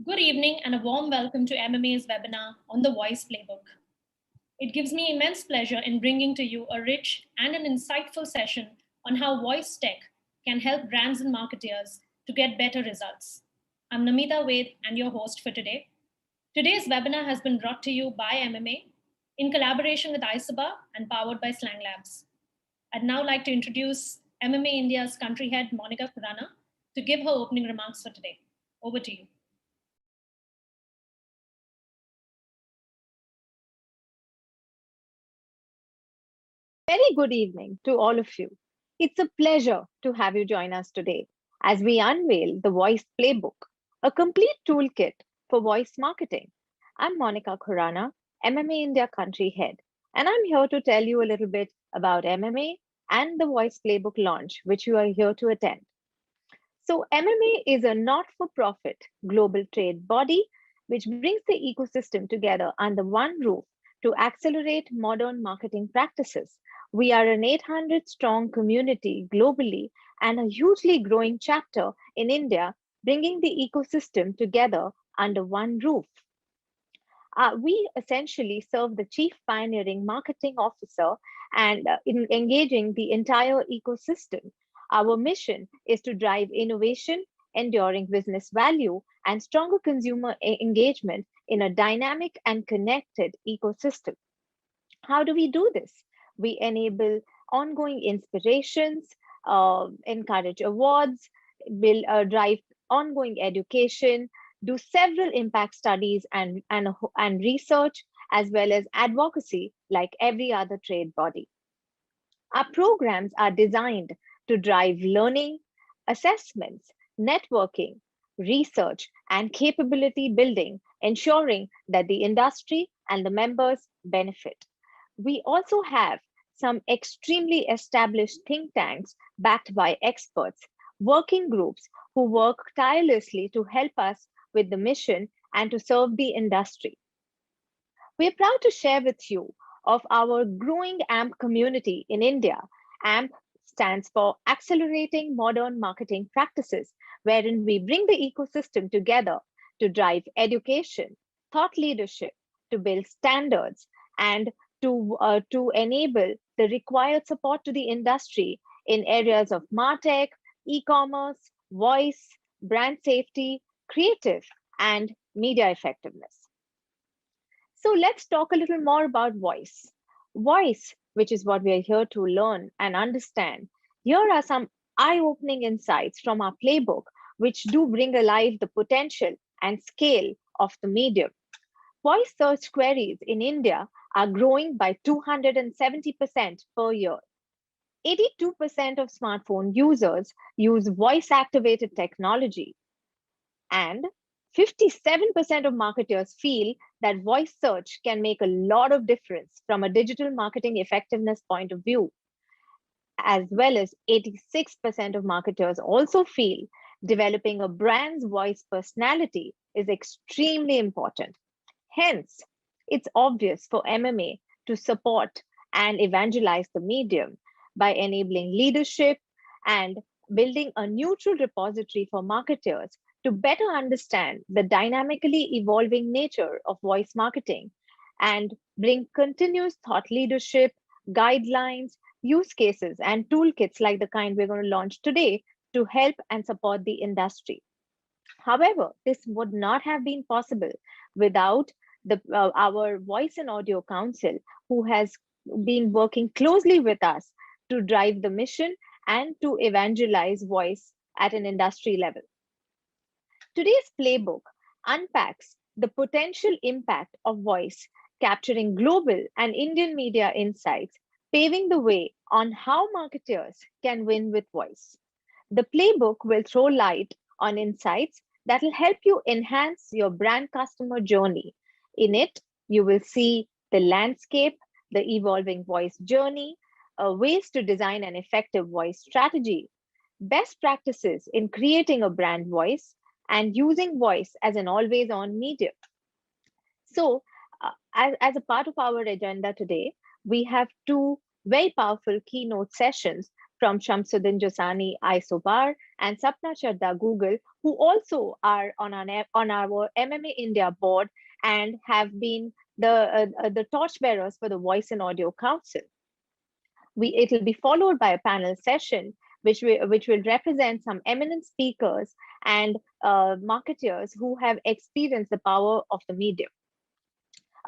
Good evening and a warm welcome to MMA's webinar on the Voice Playbook. It gives me immense pleasure in bringing to you a rich and an insightful session on how voice tech can help brands and marketers to get better results. I'm Namita Ved and your host for today. Today's webinar has been brought to you by MMA in collaboration with ISABA and powered by Slang Labs. I'd now like to introduce MMA India's country head, Moneka Khurana, to give her opening remarks for today. Over to you. Very good evening to all of you. It's a pleasure to have you join us today as we unveil the Voice Playbook, a complete toolkit for voice marketing. I'm Moneka Khurana, MMA India country head, and I'm here to tell you a little bit about MMA and the Voice Playbook launch, which you are here to attend. So, MMA is a not for profit global trade body which brings the ecosystem together under one roof to accelerate modern marketing practices. We are an 800 strong community globally and a hugely growing chapter in India, bringing the ecosystem together under one roof. We essentially serve the chief pioneering marketing officer and in engaging the entire ecosystem. Our mission is to drive innovation, enduring business value, and stronger consumer engagement in a dynamic and connected ecosystem. How do we do this? We enable ongoing inspirations, encourage awards, will drive ongoing education, do several impact studies and research, as well as advocacy like every other trade body. Our programs are designed to drive learning, assessments, networking, research, and capability building, ensuring that the industry and the members benefit. We also have some extremely established think tanks backed by experts, working groups who work tirelessly to help us with the mission and to serve the industry. We are proud to share with you of our growing AMP community in India. AMP stands for Accelerating Modern Marketing Practices, wherein we bring the ecosystem together to drive education, thought leadership, to build standards, and to enable the required support to the industry in areas of MarTech, e-commerce, voice, brand safety, creative, and media effectiveness. So let's talk a little more about voice. Voice, which is what we are here to learn and understand. Here are some eye-opening insights from our playbook, which do bring alive the potential and scale of the medium. Voice search queries in India are growing by 270% per year. 82% of smartphone users use voice-activated technology, and 57% of marketers feel that voice search can make a lot of difference from a digital marketing effectiveness point of view, as well as 86% of marketers also feel developing a brand's voice personality is extremely important. Hence, it's obvious for MMA to support and evangelize the medium by enabling leadership and building a neutral repository for marketers to better understand the dynamically evolving nature of voice marketing and bring continuous thought leadership, guidelines, use cases, and toolkits like the kind we're going to launch today to help and support the industry. However, this would not have been possible without our Voice and Audio Council, who has been working closely with us to drive the mission and to evangelize voice at an industry level. Today's playbook unpacks the potential impact of voice, capturing global and Indian media insights, paving the way on how marketers can win with voice. The playbook will throw light on insights that will help you enhance your brand customer journey. In it, you will see the landscape, the evolving voice journey, ways to design an effective voice strategy, best practices in creating a brand voice, and using voice as an always on medium. So, as a part of our agenda today, we have two very powerful keynote sessions from Shamsuddin Jasani Isobar and Sapna Chadha Google, who also are on our MMA India board and have been the torchbearers for the Voice and Audio Council. It will be followed by a panel session, which will represent some eminent speakers and marketers who have experienced the power of the medium.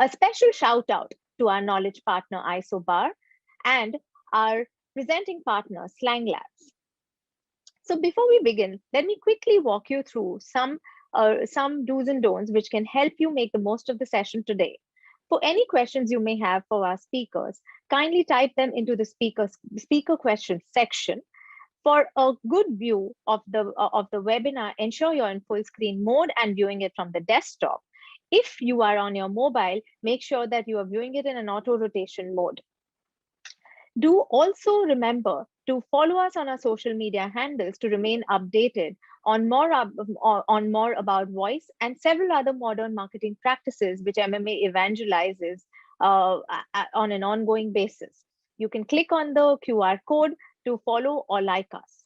A special shout out to our knowledge partner Isobar and our presenting partner Slang Labs. So before we begin, let me quickly walk you through some do's and don'ts which can help you make the most of the session today. For any questions you may have for our speakers, kindly type them into the speaker questions section. For a good view of the webinar, ensure you're in full screen mode and viewing it from the desktop. If you are on your mobile, make sure that you are viewing it in an auto rotation mode. Do also remember to follow us on our social media handles to remain updated on more about voice and several other modern marketing practices which MMA evangelizes on an ongoing basis. You can click on the QR code to follow or like us.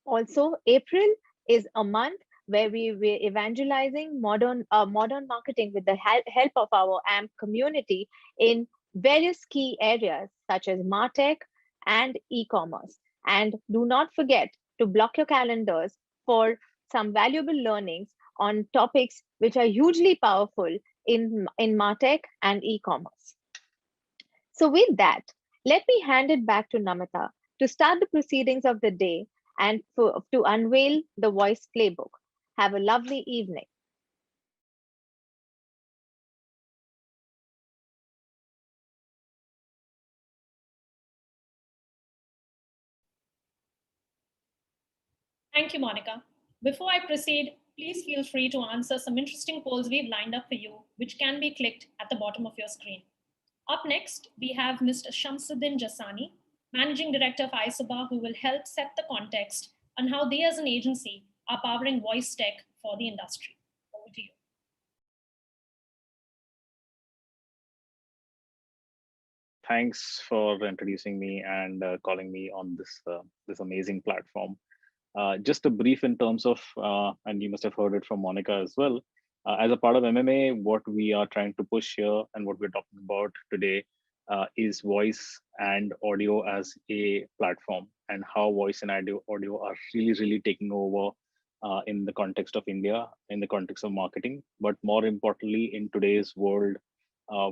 Also, April is a month where we're evangelizing modern marketing with the help of our AMP community in various key areas such as MarTech and e-commerce. And do not forget to block your calendars for some valuable learnings on topics which are hugely powerful in MarTech and e-commerce. So with that, let me hand it back to Namita to start the proceedings of the day and to unveil the Voice Playbook. Have a lovely evening. Thank you, Moneka. Before I proceed, please feel free to answer some interesting polls we've lined up for you, which can be clicked at the bottom of your screen. Up next, we have Mr. Shamsuddin Jasani, Managing Director of Isobar, who will help set the context on how they as an agency are powering voice tech for the industry. Over to you. Thanks for introducing me and calling me on this amazing platform. Just a brief in terms of, and you must have heard it from Moneka as well. As a part of MMA, what we are trying to push here and what we're talking about today is voice and audio as a platform, and how voice and audio are really taking over in the context of India, in the context of marketing, but more importantly in today's world,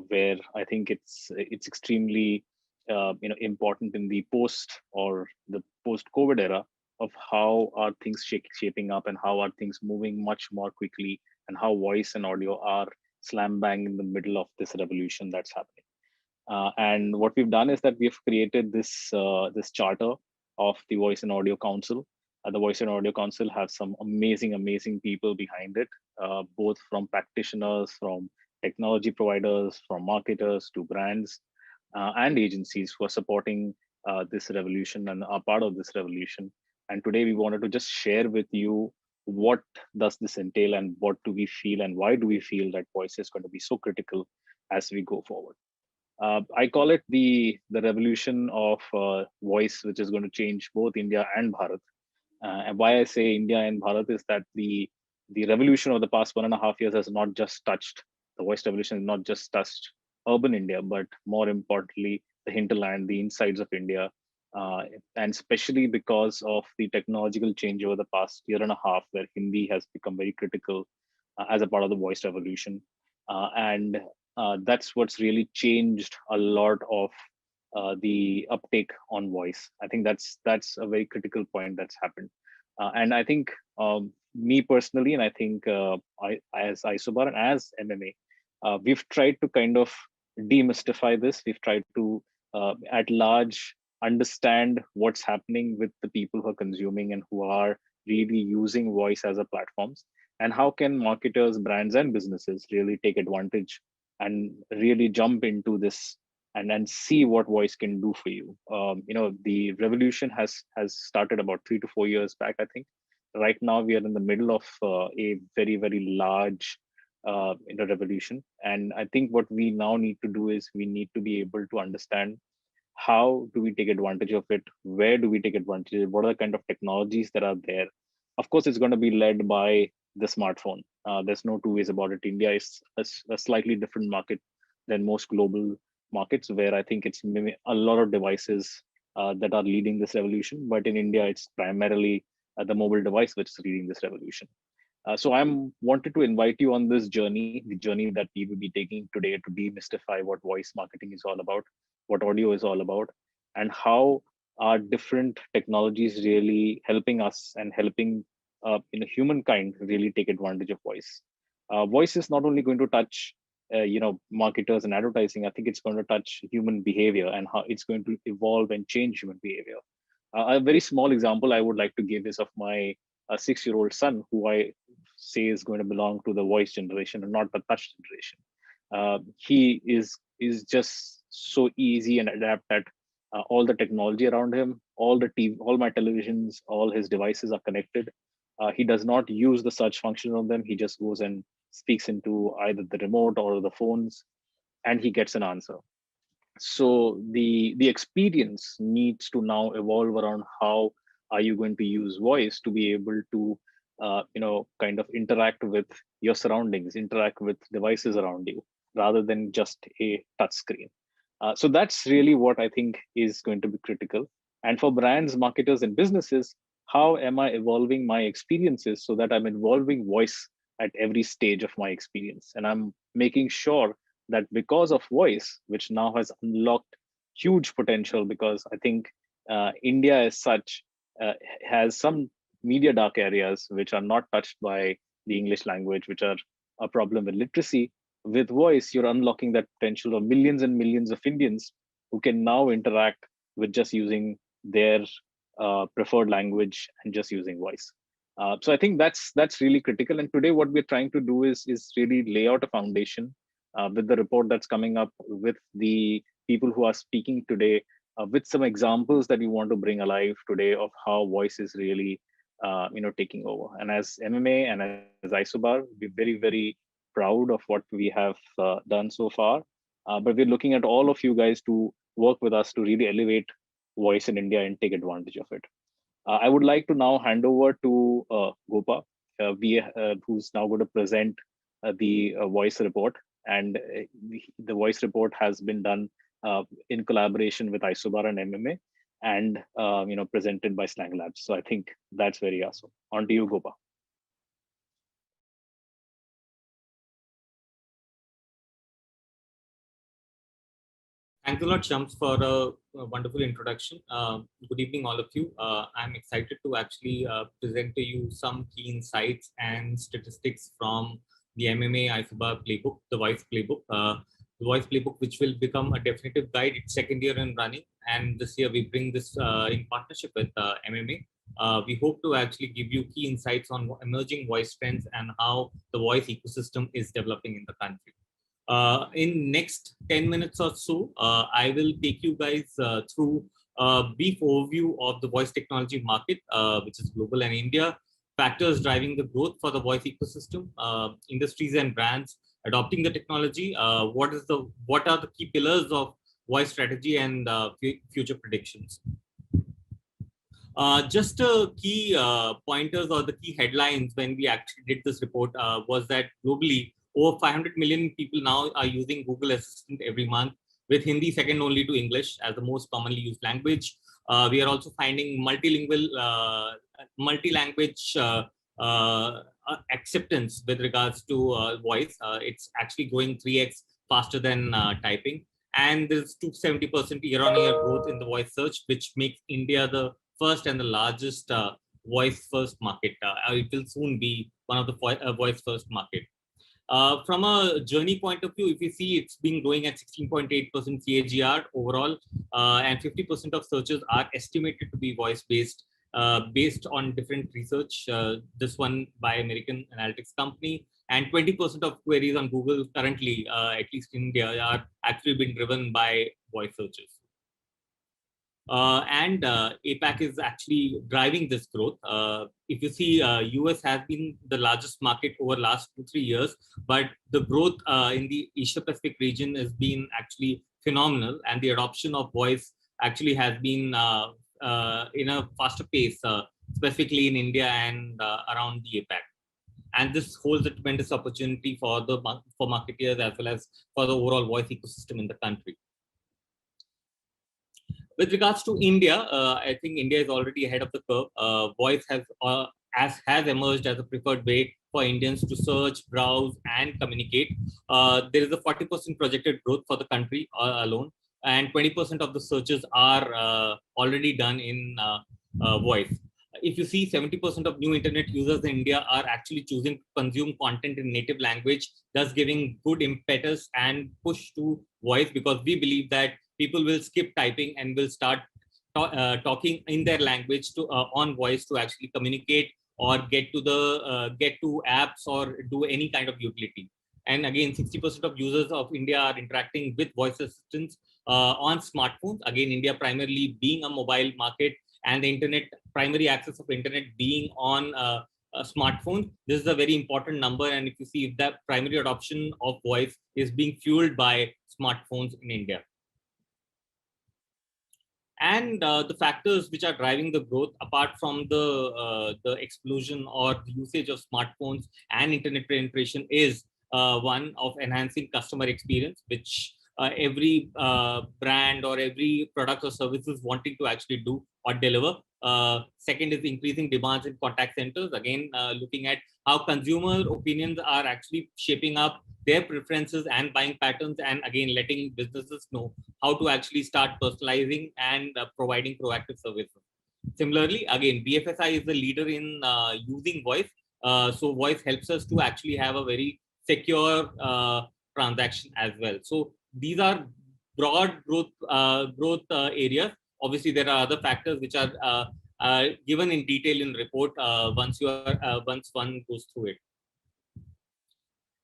where I think it's extremely important in the post-COVID era of how are things shaping up and how are things moving much more quickly, and how voice and audio are slam bang in the middle of this revolution that's happening. And what we've done is that we've created this charter of the Voice and Audio Council. The Voice and Audio Council has some amazing people behind it, both from practitioners, from technology providers, from marketers to brands and agencies who are supporting this revolution and are part of this revolution. And today we wanted to just share with you what does this entail and what do we feel and why do we feel that voice is going to be so critical as we go forward. I call it the revolution of voice, which is going to change both India and Bharat. And why I say India and Bharat is that the revolution of the past 1.5 years has not just touched, the voice revolution has not just touched urban India, but more importantly, the hinterland, the insides of India. And especially because of the technological change over the past 1.5 years, where Hindi has become very critical as a part of the voice revolution. And that's what's really changed a lot of the uptake on voice. I think that's a very critical point that's happened. And I think me personally, and I think I as Isobar and as MMA, we've tried to kind of demystify this. We've tried to at large understand what's happening with the people who are consuming and who are really using voice as a platforms, and how can marketers, brands and businesses really take advantage and really jump into this and then see what voice can do for you. The revolution has started about 3 to 4 years back, I think. Right now we are in the middle of a very large revolution, and I think what we now need to do is we need to be able to understand how do we take advantage of it? Where do we take advantage of it? What are the kind of technologies that are there? Of course, it's going to be led by the smartphone. There's no two ways about it. India is a slightly different market than most global markets, where I think it's maybe a lot of devices that are leading this revolution. But in India, it's primarily the mobile device which is leading this revolution. So I'm wanted to invite you on this journey, the journey that we will be taking today to demystify what voice marketing is all about, what audio is all about, and how are different technologies really helping us and helping humankind really take advantage of voice. Voice is not only going to touch marketers and advertising. I think it's going to touch human behavior and how it's going to evolve and change human behavior. A very small example I would like to give is of my 6-year-old son, who I say is going to belong to the voice generation and not the touch generation. He is just so easy and adept at all the technology around him. All the TV, all my televisions, all his devices are connected. He does not use the search function on them. He just goes and speaks into either the remote or the phones, and he gets an answer. So the experience needs to now evolve around how are you going to use voice to be able to kind of interact with your surroundings, interact with devices around you, rather than just a touch screen. So that's really what I think is going to be critical. And for brands, marketers, and businesses, how am I evolving my experiences so that I'm involving voice at every stage of my experience, and I'm making sure that because of voice, which now has unlocked huge potential, because I think India as such has some media dark areas which are not touched by the English language, which are a problem with literacy. With voice, you're unlocking that potential of millions and millions of Indians who can now interact with just using their preferred language and just using voice. So I think that's really critical. And today, what we're trying to do is really lay out a foundation with the report that's coming up, with the people who are speaking today, with some examples that we want to bring alive today of how voice is really taking over. And as MMA and as Isobar, we're very proud of what we have done so far. But we're looking at all of you guys to work with us to really elevate voice in India and take advantage of it. I would like to now hand over to Gopa, who's now going to present the voice report. And the voice report has been done in collaboration with Isobar and MMA, and presented by Slang Labs. So I think that's very awesome. On to you, Gopa. Thanks a lot, Shams, for a wonderful introduction. Good evening, all of you. I'm excited to actually present to you some key insights and statistics from the MMA Isobar playbook, the Voice Playbook. The Voice Playbook, which will become a definitive guide. It's second year in running, and this year we bring this in partnership with MMA. We hope to actually give you key insights on emerging voice trends and how the voice ecosystem is developing in the country. In next 10 minutes or so, I will take you guys through a brief overview of the voice technology market, which is global and India, factors driving the growth for the voice ecosystem, industries and brands adopting the technology, what are the key pillars of voice strategy, and future predictions. Just a key pointers or the key headlines when we actually did this report was that globally, over 500 million people now are using Google Assistant every month, with Hindi second only to English as the most commonly used language. We are also finding multi-language acceptance with regards to voice. It's actually going 3x faster than typing. And there's 270% year-on-year growth in the voice search, which makes India the first and the largest voice first market. It will soon be one of the voice first market. From a journey point of view, if you see, it's been growing at 16.8% CAGR overall, and 50% of searches are estimated to be voice-based, based on different research. This one by American analytics company, and 20% of queries on Google currently, at least in India, are actually being driven by voice searches. And APAC is actually driving this growth. If you see, US has been the largest market over the last 2-3 years, but the growth in the Asia Pacific region has been actually phenomenal, and the adoption of voice actually has been in a faster pace, specifically in India and around the APAC. And this holds a tremendous opportunity for marketeers as well as for the overall voice ecosystem in the country. With regards to India, I think India is already ahead of the curve. Voice has emerged as a preferred way for Indians to search, browse, and communicate. There is a 40% projected growth for the country alone, and 20% of the searches are already done in voice. If you see, 70% of new internet users in India are actually choosing to consume content in native language, thus giving good impetus and push to voice, because we believe that people will skip typing and will start talking in their language to on voice to actually communicate or get to apps or do any kind of utility. And again, 60% of users of India are interacting with voice assistants on smartphones. Again, India primarily being a mobile market and the internet, primary access of internet being on a smartphone. This is a very important number. And if you see, that primary adoption of voice is being fueled by smartphones in India. And the factors which are driving the growth, apart from the explosion or the usage of smartphones and internet penetration, is one of enhancing customer experience, which every brand or every product or services wanting to actually do or deliver. Second is increasing demands in contact centers. Again, looking at how consumer opinions are actually shaping up their preferences and buying patterns, and again, letting businesses know how to actually start personalizing and providing proactive services. Similarly, again, BFSI is the leader in using voice. So voice helps us to actually have a very secure transaction as well. So these are broad growth areas. Obviously, there are other factors which are given in detail in report once one goes through it.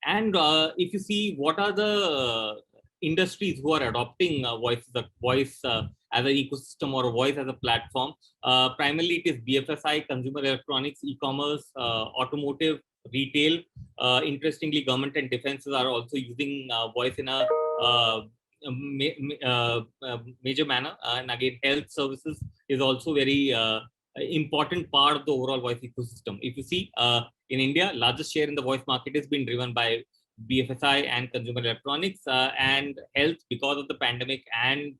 And if you see what are the industries who are adopting voice as an ecosystem or voice as a platform, primarily it is BFSI, consumer electronics, e-commerce, automotive, retail. Interestingly, government and defenses are also using voice in a major manner. And again, health services is also very important part of the overall voice ecosystem. If you see, in India, largest share in the voice market has been driven by BFSI and consumer electronics, and health. Because of the pandemic and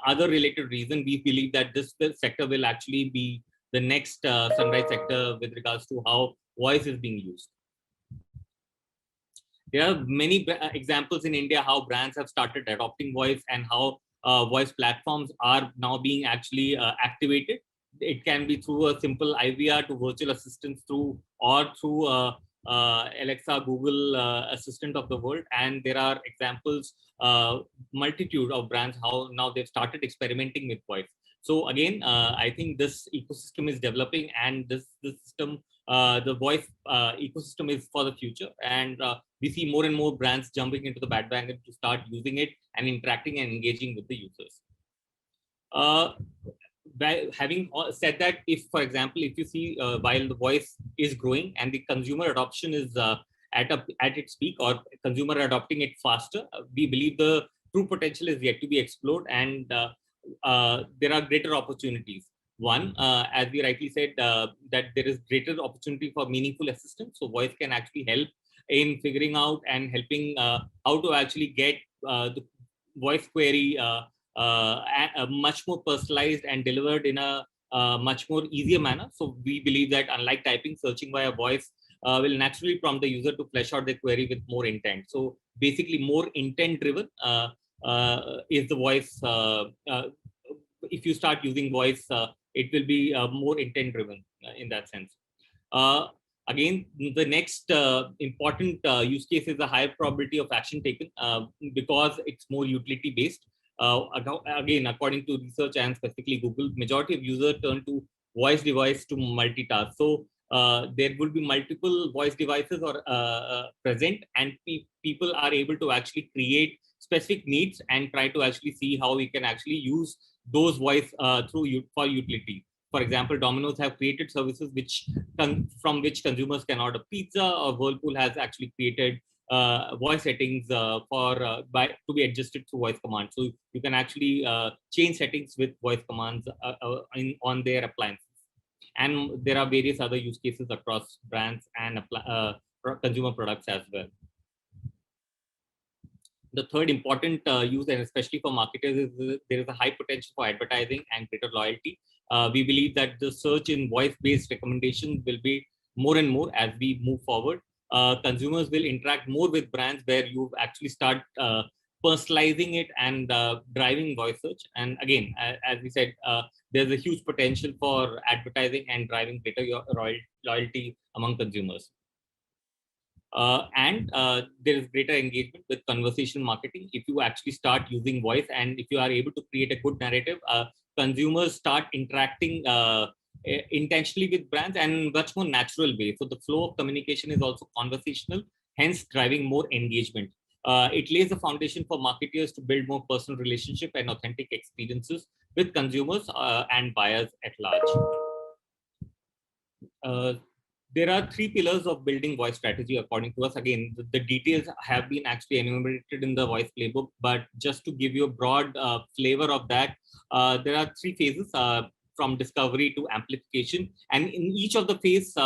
other related reasons, we believe that this sector will actually be the next sunrise sector with regards to how voice is being used. There are many examples in India how brands have started adopting voice and how voice platforms are now being actually activated. It can be through a simple IVR to virtual assistants through Alexa, Google Assistant of the world. And there are examples, multitude of brands, how now they've started experimenting with voice. So again, I think this ecosystem is developing, and this system, the voice ecosystem is for the future. And we see more and more brands jumping into the bandwagon to start using it and interacting and engaging with the users. Having said that, if, for example, if you see while the voice is growing and the consumer adoption is at its peak, or consumer adopting it faster, we believe the true potential is yet to be explored, and there are greater opportunities. One, as we rightly said, that there is greater opportunity for meaningful assistance. So voice can actually help in figuring out and helping how to actually get the voice query much more personalized and delivered in a much more easier manner. So we believe that unlike typing, searching via voice will naturally prompt the user to flesh out their query with more intent. So basically more intent driven is the voice. If you start using voice, it will be more intent driven in that sense. Again, the next important use case is the higher probability of action taken because it's more utility based. Again, according to research and specifically Google, majority of users turn to voice device to multitask. So there will be multiple voice devices or present, and people are able to actually create specific needs and try to actually see how we can actually use those voice for utility. For example, Domino's have created services from which consumers can order pizza, or Whirlpool has actually created voice settings to be adjusted through voice commands. So you can actually change settings with voice commands on their appliances. And there are various other use cases across brands and consumer products as well. The third important use, and especially for marketers, is there is a high potential for advertising and greater loyalty. We believe that the search in voice-based recommendations will be more and more as we move forward. Consumers will interact more with brands where you actually start personalizing it and driving voice search. And again, as we said, there's a huge potential for advertising and driving greater loyalty among consumers. And there is greater engagement with conversational marketing. If you actually start using voice and if you are able to create a good narrative, consumers start interacting intentionally with brands and much more natural way. So the flow of communication is also conversational, hence driving more engagement. It lays a foundation for marketers to build more personal relationship and authentic experiences with consumers and buyers at large. There are three pillars of building voice strategy according to us. Again, the details have been actually enumerated in the voice playbook, but just to give you a broad flavor of that, there are three phases from discovery to amplification. And in each of the phases,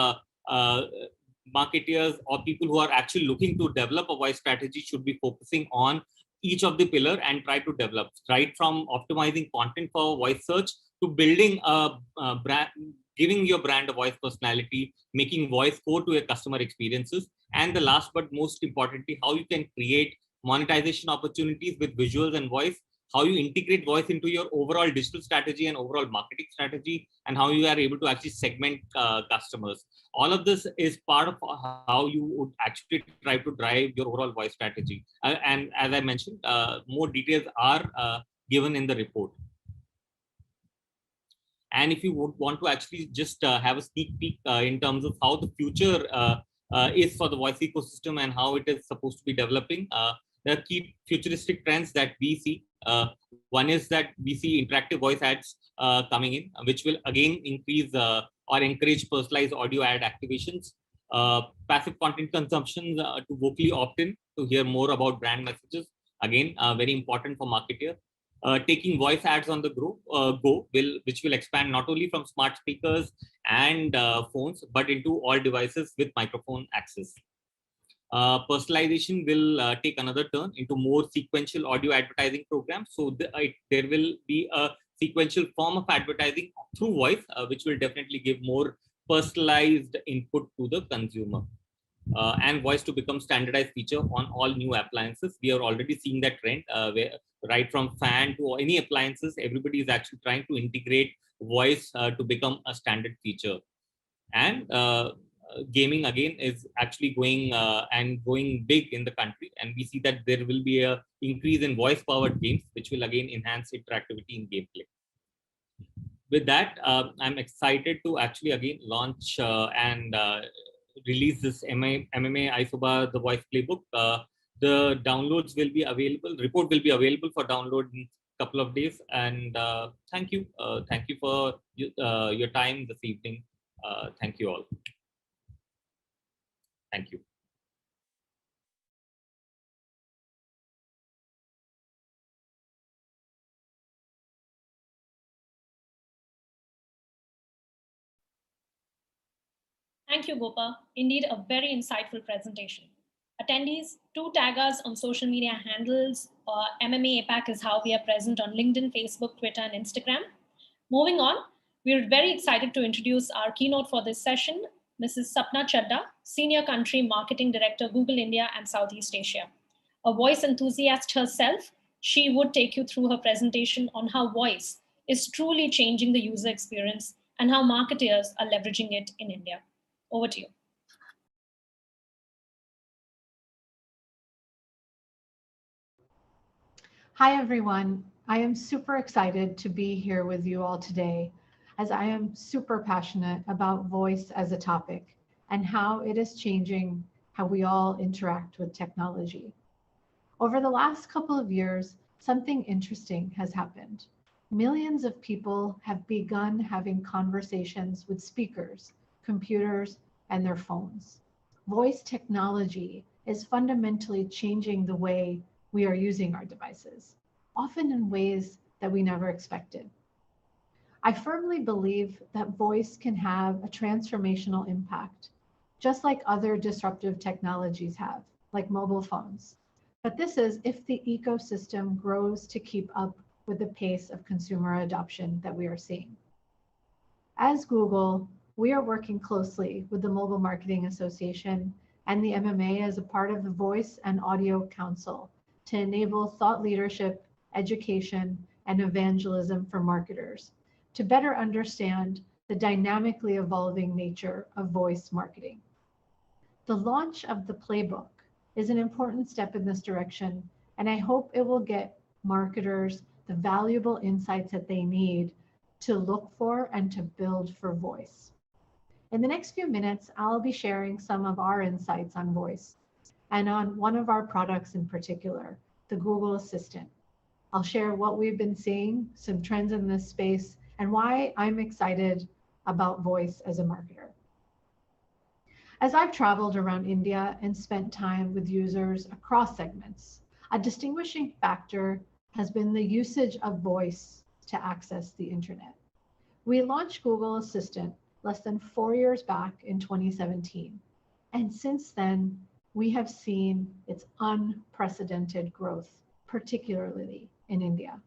marketers or people who are actually looking to develop a voice strategy should be focusing on each of the pillar and try to develop, right from optimizing content for voice search to building a brand, giving your brand a voice personality, making voice core to your customer experiences. And the last but most importantly, how you can create monetization opportunities with visuals and voice, how you integrate voice into your overall digital strategy and overall marketing strategy, and how you are able to actually segment customers. All of this is part of how you would actually try to drive your overall voice strategy. And as I mentioned, more details are given in the report. And if you would want to actually just have a sneak peek in terms of how the future is for the voice ecosystem and how it is supposed to be developing, there are key futuristic trends that we see. One is that we see interactive voice ads coming in, which will again increase or encourage personalized audio ad activations, passive content consumption to vocally opt in to hear more about brand messages. Again, very important for marketers. Taking voice ads on the go, which will expand not only from smart speakers and phones, but into all devices with microphone access. Personalization will take another turn into more sequential audio advertising programs. So there will be a sequential form of advertising through voice, which will definitely give more personalized input to the consumer. And voice to become standardized feature on all new appliances. We are already seeing that trend where right from fan to any appliances, everybody is actually trying to integrate voice to become a standard feature. And gaming again is actually going big in the country, and we see that there will be a increase in voice powered games, which will again enhance interactivity in gameplay. With that, I'm excited to actually again launch and release this MMA ISOBA, the voice playbook. The downloads will be available, report will be available for download in a couple of days. And thank you for your time this evening. Thank you all. Thank you. Thank you, Gopa. Indeed, a very insightful presentation. Attendees, do tag us on social media handles. MMA APAC is how we are present on LinkedIn, Facebook, Twitter, and Instagram. Moving on, we're very excited to introduce our keynote for this session, Mrs. Sapna Chadha, Senior Country Marketing Director, Google India and Southeast Asia. A voice enthusiast herself, she would take you through her presentation on how voice is truly changing the user experience and how marketers are leveraging it in India. Over to you. Hi, everyone. I am super excited to be here with you all today, as I am super passionate about voice as a topic and how it is changing how we all interact with technology. Over the last couple of years, something interesting has happened. Millions of people have begun having conversations with speakers, computers, and their phones. Voice technology is fundamentally changing the way we are using our devices, often in ways that we never expected. I firmly believe that voice can have a transformational impact, just like other disruptive technologies have, like mobile phones. But this is if the ecosystem grows to keep up with the pace of consumer adoption that we are seeing. As Google, we are working closely with the Mobile Marketing Association and the MMA as a part of the Voice and Audio Council to enable thought leadership, education, and evangelism for marketers to better understand the dynamically evolving nature of voice marketing. The launch of the playbook is an important step in this direction, and I hope it will get marketers the valuable insights that they need to look for and to build for voice. In the next few minutes, I'll be sharing some of our insights on voice and on one of our products in particular, the Google Assistant. I'll share what we've been seeing, some trends in this space, and why I'm excited about voice as a marketer. As I've traveled around India and spent time with users across segments, a distinguishing factor has been the usage of voice to access the internet. We launched Google Assistant less than 4 years back in 2017. And since then, we have seen its unprecedented growth, particularly in India.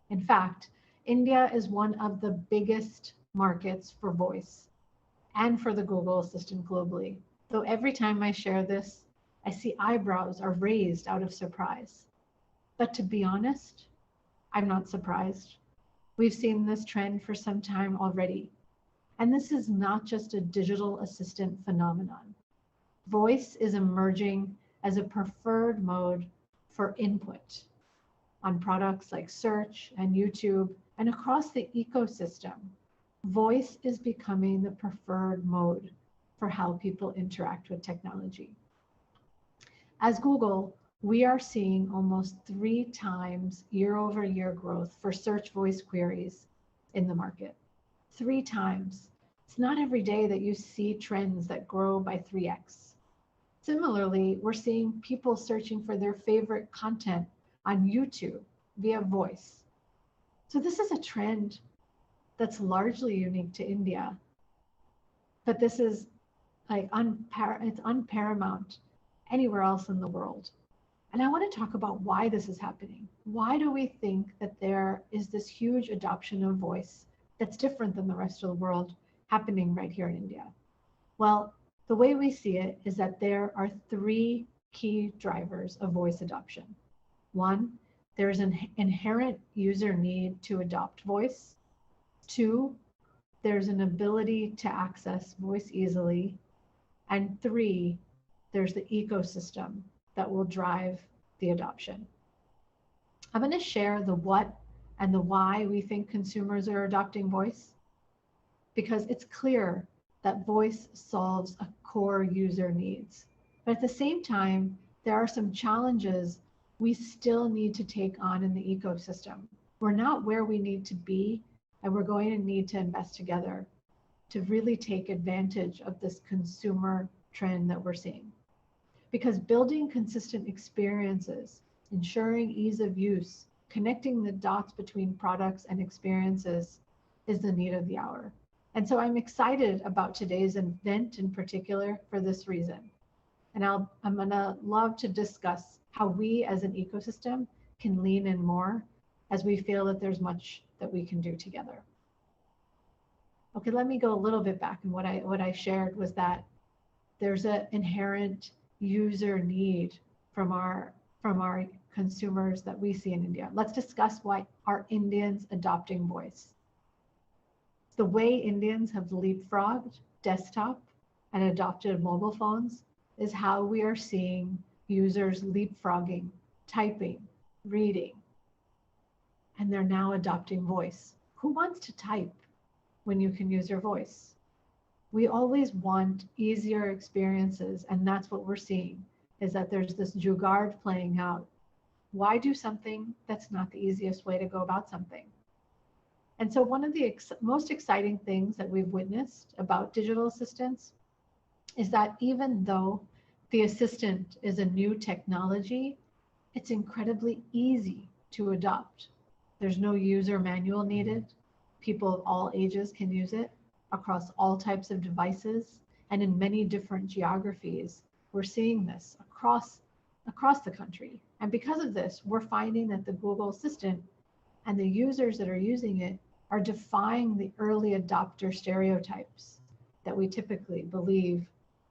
In fact, India is one of the biggest markets for voice and for the Google Assistant globally. Though every time I share this, I see eyebrows are raised out of surprise. But to be honest, I'm not surprised. We've seen this trend for some time already. And this is not just a digital assistant phenomenon. Voice is emerging as a preferred mode for input on products like search and YouTube and across the ecosystem. Voice is becoming the preferred mode for how people interact with technology. As Google, we are seeing almost 3 times year-over-year growth for search voice queries in the market. 3 times. It's not every day that you see trends that grow by 3x. Similarly, we're seeing people searching for their favorite content on YouTube via voice. So this is a trend that's largely unique to India, but this is like it's unparamount anywhere else in the world. And I want to talk about why this is happening. Why do we think that there is this huge adoption of voice that's different than the rest of the world happening right here in India? Well, the way we see it is that there are 3 key drivers of voice adoption. 1, there is an inherent user need to adopt voice. 2, there's an ability to access voice easily. And 3, there's the ecosystem that will drive the adoption. I'm going to share the what and the why we think consumers are adopting voice, because it's clear that voice solves a core user needs. But at the same time, there are some challenges we still need to take on in the ecosystem. We're not where we need to be, and we're going to need to invest together to really take advantage of this consumer trend that we're seeing. Because building consistent experiences, ensuring ease of use, connecting the dots between products and experiences is the need of the hour. And so I'm excited about today's event in particular for this reason. And I'm gonna love to discuss how we as an ecosystem can lean in more as we feel that there's much that we can do together. Okay, let me go a little bit back. And what I shared was that there's an inherent user need from our consumers that we see in India. Let's discuss why are Indians adopting voice. The way Indians have leapfrogged desktop and adopted mobile phones is how we are seeing users leapfrogging, typing, reading, and they're now adopting voice. Who wants to type when you can use your voice? We always want easier experiences, and that's what we're seeing, is that there's this jugaad playing out. Why do something that's not the easiest way to go about something? And so one of the most exciting things that we've witnessed about digital assistants is that even though the assistant is a new technology, it's incredibly easy to adopt. There's no user manual needed. People of all ages can use it across all types of devices and in many different geographies. We're seeing this across the country. And because of this, we're finding that the Google Assistant and the users that are using it are defying the early adopter stereotypes that we typically believe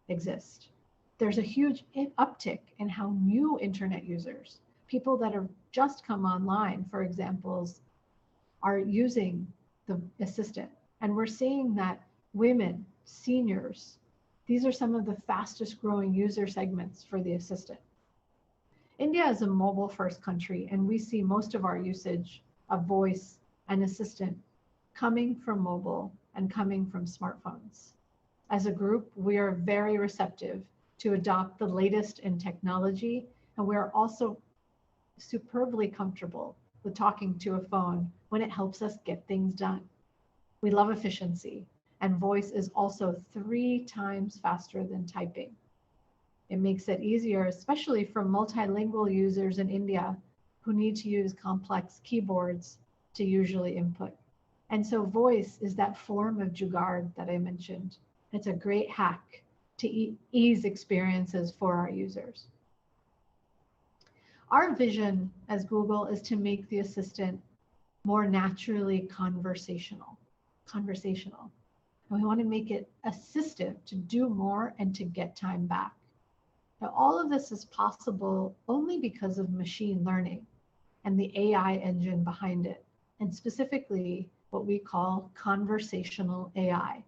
exist. There's a huge uptick in how new internet users, people that have just come online, for examples, are using the assistant. And we're seeing that women, seniors, these are some of the fastest growing user segments for the assistant. India is a mobile first country, and we see most of our usage of voice and assistant coming from mobile and coming from smartphones. As a group, we are very receptive to adopt the latest in technology, and we are also superbly comfortable with talking to a phone when it helps us get things done. We love efficiency, and voice is also 3 times faster than typing. It makes it easier, especially for multilingual users in India who need to use complex keyboards to usually input. And so voice is that form of jugaad that I mentioned. It's a great hack to ease experiences for our users. Our vision as Google is to make the assistant more naturally conversational. And we want to make it assistive to do more and to get time back. Now, all of this is possible only because of machine learning and the AI engine behind it, and specifically what we call conversational AI.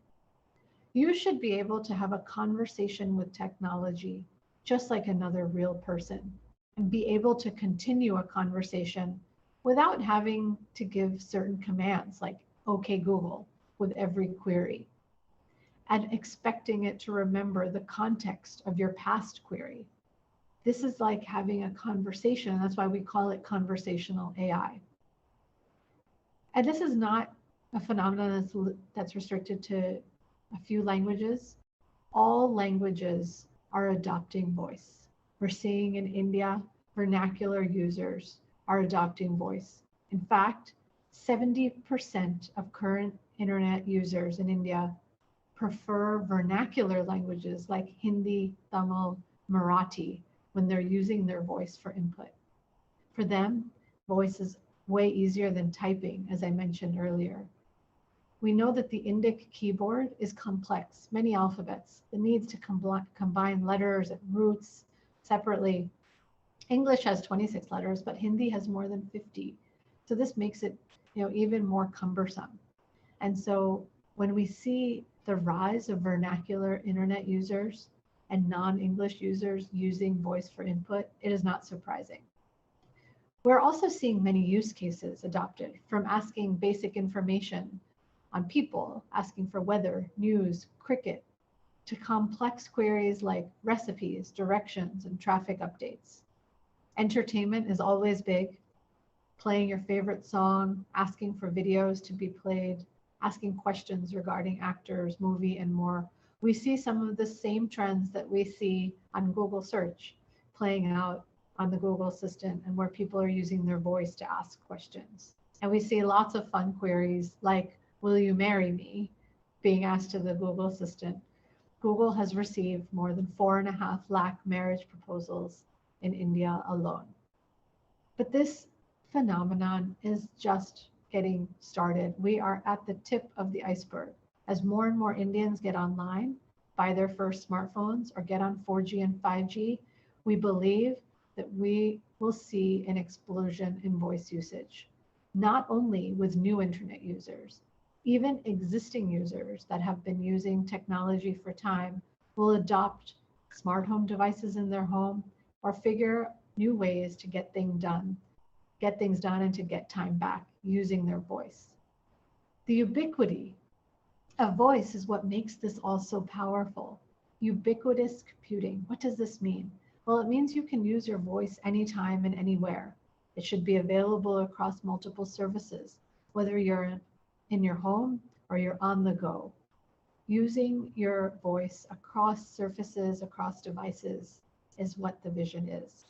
You should be able to have a conversation with technology just like another real person and be able to continue a conversation without having to give certain commands like "Okay, Google" with every query, and expecting it to remember the context of your past query. This is like having a conversation. That's why we call it conversational AI. And this is not a phenomenon that's restricted to a few languages. All languages are adopting voice. We're seeing in India, vernacular users are adopting voice. In fact, 70% of current internet users in India prefer vernacular languages like Hindi, Tamil, Marathi when they're using their voice for input. For them, voice is way easier than typing, as I mentioned earlier. We know that the Indic keyboard is complex, many alphabets. It needs to combine letters and roots separately. English has 26 letters, but Hindi has more than 50. So this makes it, even more cumbersome. And so when we see the rise of vernacular internet users and non-English users using voice for input, it is not surprising. We're also seeing many use cases adopted, from asking basic information on people, asking for weather, news, cricket, to complex queries like recipes, directions, and traffic updates. Entertainment is always big, playing your favorite song, asking for videos to be played, asking questions regarding actors, movie, and more. We see some of the same trends that we see on Google search playing out on the Google Assistant, and where people are using their voice to ask questions. And we see lots of fun queries like, "Will you marry me?" being asked to the Google Assistant. Google has received more than 4.5 lakh marriage proposals in India alone. But this phenomenon is just getting started. We are at the tip of the iceberg. As more and more Indians get online, buy their first smartphones, or get on 4G and 5G, we believe that we will see an explosion in voice usage, not only with new internet users. Even existing users that have been using technology for time will adopt smart home devices in their home or figure new ways to get things done and to get time back using their voice. The ubiquity of voice is what makes this all so powerful. Ubiquitous computing. What does this mean? Well, it means you can use your voice anytime and anywhere. It should be available across multiple services, whether you're in your home or you're on the go. Using your voice across surfaces, across devices, is what the vision is.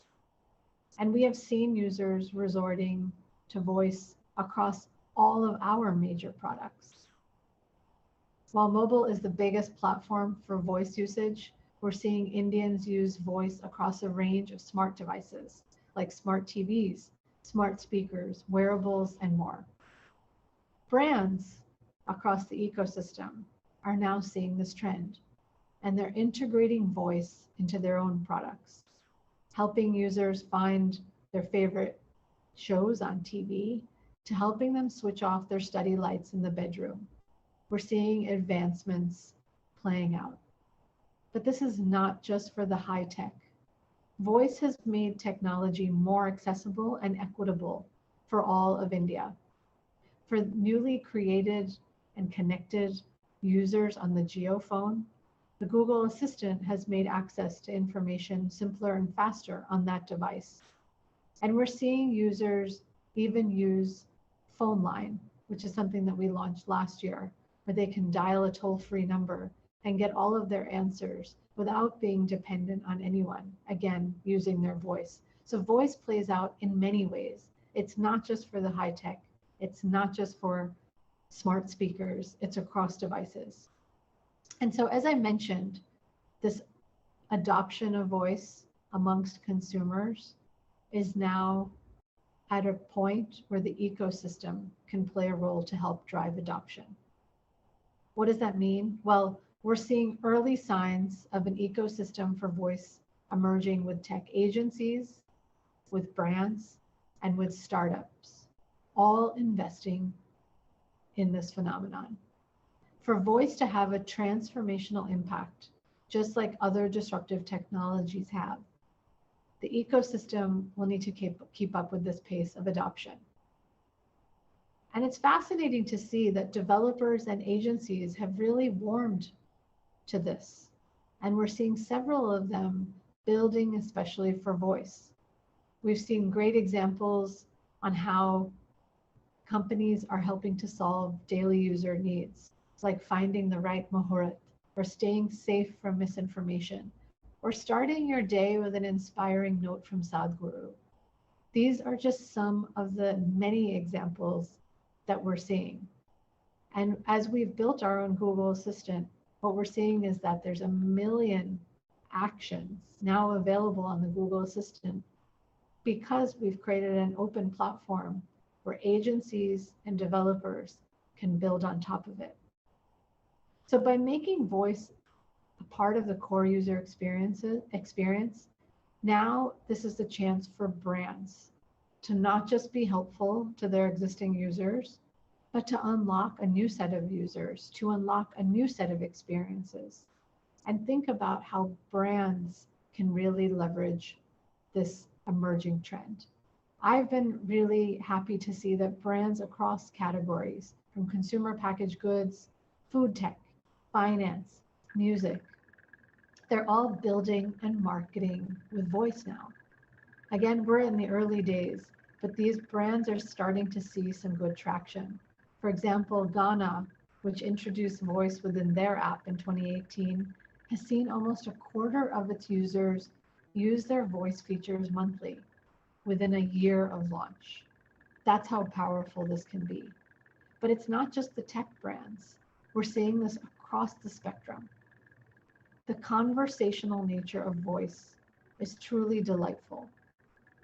And we have seen users resorting to voice across all of our major products. While mobile is the biggest platform for voice usage, we're seeing Indians use voice across a range of smart devices like smart TVs, smart speakers, wearables, and more. Brands across the ecosystem are now seeing this trend, and they're integrating voice into their own products, helping users find their favorite shows on TV to helping them switch off their study lights in the bedroom. We're seeing advancements playing out. But this is not just for the high tech. Voice has made technology more accessible and equitable for all of India. For newly created and connected users on the JioPhone, the Google Assistant has made access to information simpler and faster on that device. And we're seeing users even use Phone Line, which is something that we launched last year, where they can dial a toll-free number and get all of their answers without being dependent on anyone, again, using their voice. So voice plays out in many ways. It's not just for the high tech. It's not just for smart speakers. It's across devices. And so, as I mentioned, this adoption of voice amongst consumers is now at a point where the ecosystem can play a role to help drive adoption. What does that mean? Well, we're seeing early signs of an ecosystem for voice emerging with tech agencies, with brands, and with startups, all investing in this phenomenon. For voice to have a transformational impact, just like other disruptive technologies have, the ecosystem will need to keep up with this pace of adoption. And it's fascinating to see that developers and agencies have really warmed to this. And we're seeing several of them building especially for voice. We've seen great examples on how companies are helping to solve daily user needs, like finding the right muhurat, or staying safe from misinformation, or starting your day with an inspiring note from Sadhguru. These are just some of the many examples that we're seeing. And as we've built our own Google Assistant, what we're seeing is that there's 1 million actions now available on the Google Assistant because we've created an open platform where agencies and developers can build on top of it. So by making voice a part of the core user experience, now this is the chance for brands to not just be helpful to their existing users, but to unlock a new set of users, to unlock a new set of experiences, and think about how brands can really leverage this emerging trend. I've been really happy to see that brands across categories, from consumer packaged goods, food tech, finance, music, they're all building and marketing with voice now. Again, we're in the early days, but these brands are starting to see some good traction. For example, Ghana, which introduced voice within their app in 2018, has seen almost a quarter of its users use their voice features monthly within a year of launch. That's how powerful this can be. But it's not just the tech brands. We're seeing this across the spectrum. The conversational nature of voice is truly delightful.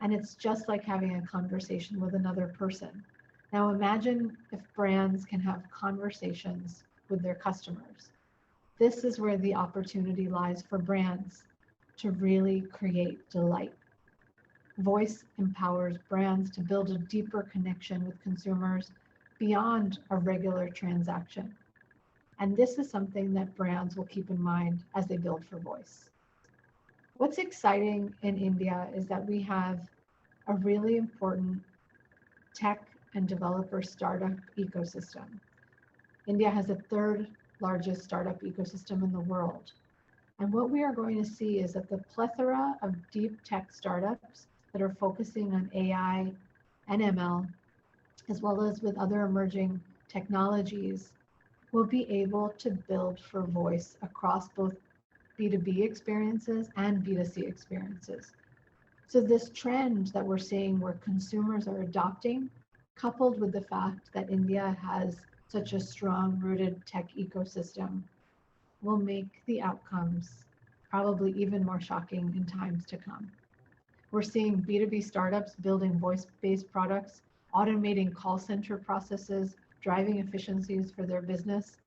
And it's just like having a conversation with another person. Now imagine if brands can have conversations with their customers. This is where the opportunity lies for brands to really create delight. Voice empowers brands to build a deeper connection with consumers beyond a regular transaction. And this is something that brands will keep in mind as they build for voice. What's exciting in India is that we have a really important tech and developer startup ecosystem. India has the third largest startup ecosystem in the world. And what we are going to see is that the plethora of deep tech startups that are focusing on AI and ML, as well as with other emerging technologies, will be able to build for voice across both B2B experiences and B2C experiences. So this trend that we're seeing where consumers are adopting, coupled with the fact that India has such a strong rooted tech ecosystem, will make the outcomes probably even more shocking in times to come. We're seeing B2B startups building voice-based products, automating call center processes, driving efficiencies for their business,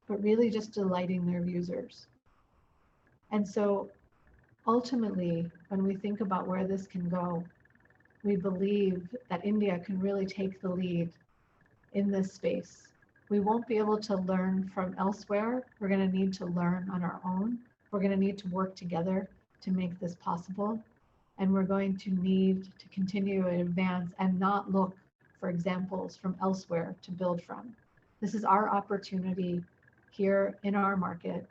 but really just delighting their users. And so ultimately, when we think about where this can go, we believe that India can really take the lead in this space. We won't be able to learn from elsewhere. We're going to need to learn on our own. We're going to need to work together to make this possible. And we're going to need to continue to advance and not look for examples from elsewhere to build from. This is our opportunity here in our market.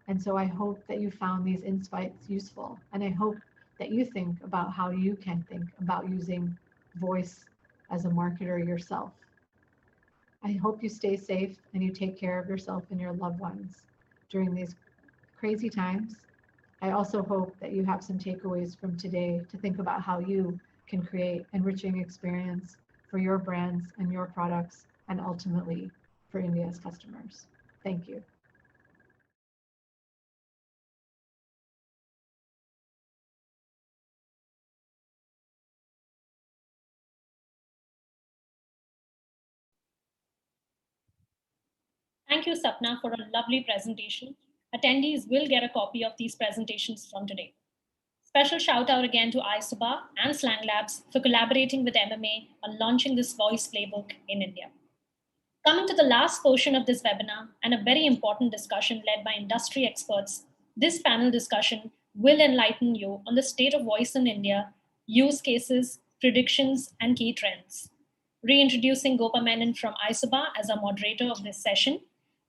And so I hope that you found these insights useful. And I hope that you think about how you can think about using voice as a marketer yourself. I hope you stay safe and you take care of yourself and your loved ones during these crazy times. I also hope that you have some takeaways from today to think about how you can create enriching experience for your brands and your products, and ultimately for India's customers. Thank you. Thank you, Sapna, for a lovely presentation. Attendees will get a copy of these presentations from today. Special shout out again to iSuba and Slang Labs for collaborating with MMA on launching this voice playbook in India. Coming to the last portion of this webinar and a very important discussion led by industry experts, this panel discussion will enlighten you on the state of voice in India, use cases, predictions, and key trends. Reintroducing Gopa Menon from iSuba as our moderator of this session.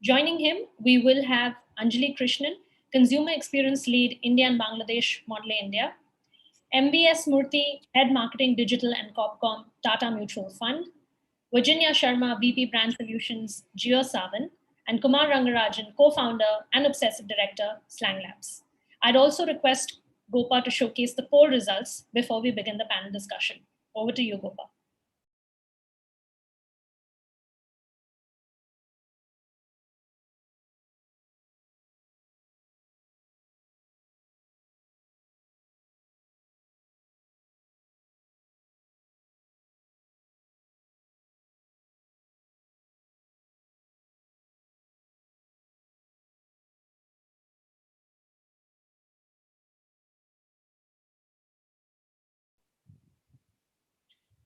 Joining him, we will have Anjali Krishnan, Consumer Experience Lead, India and Bangladesh, Model India. M.V.S. Murthy, Head Marketing Digital and Corpcom, Tata Mutual Fund. Virginia Sharma, VP Brand Solutions, JioSaavn. And Kumar Rangarajan, co-founder and obsessive director, Slang Labs. I'd also request Gopa to showcase the poll results before we begin the panel discussion. Over to you, Gopa.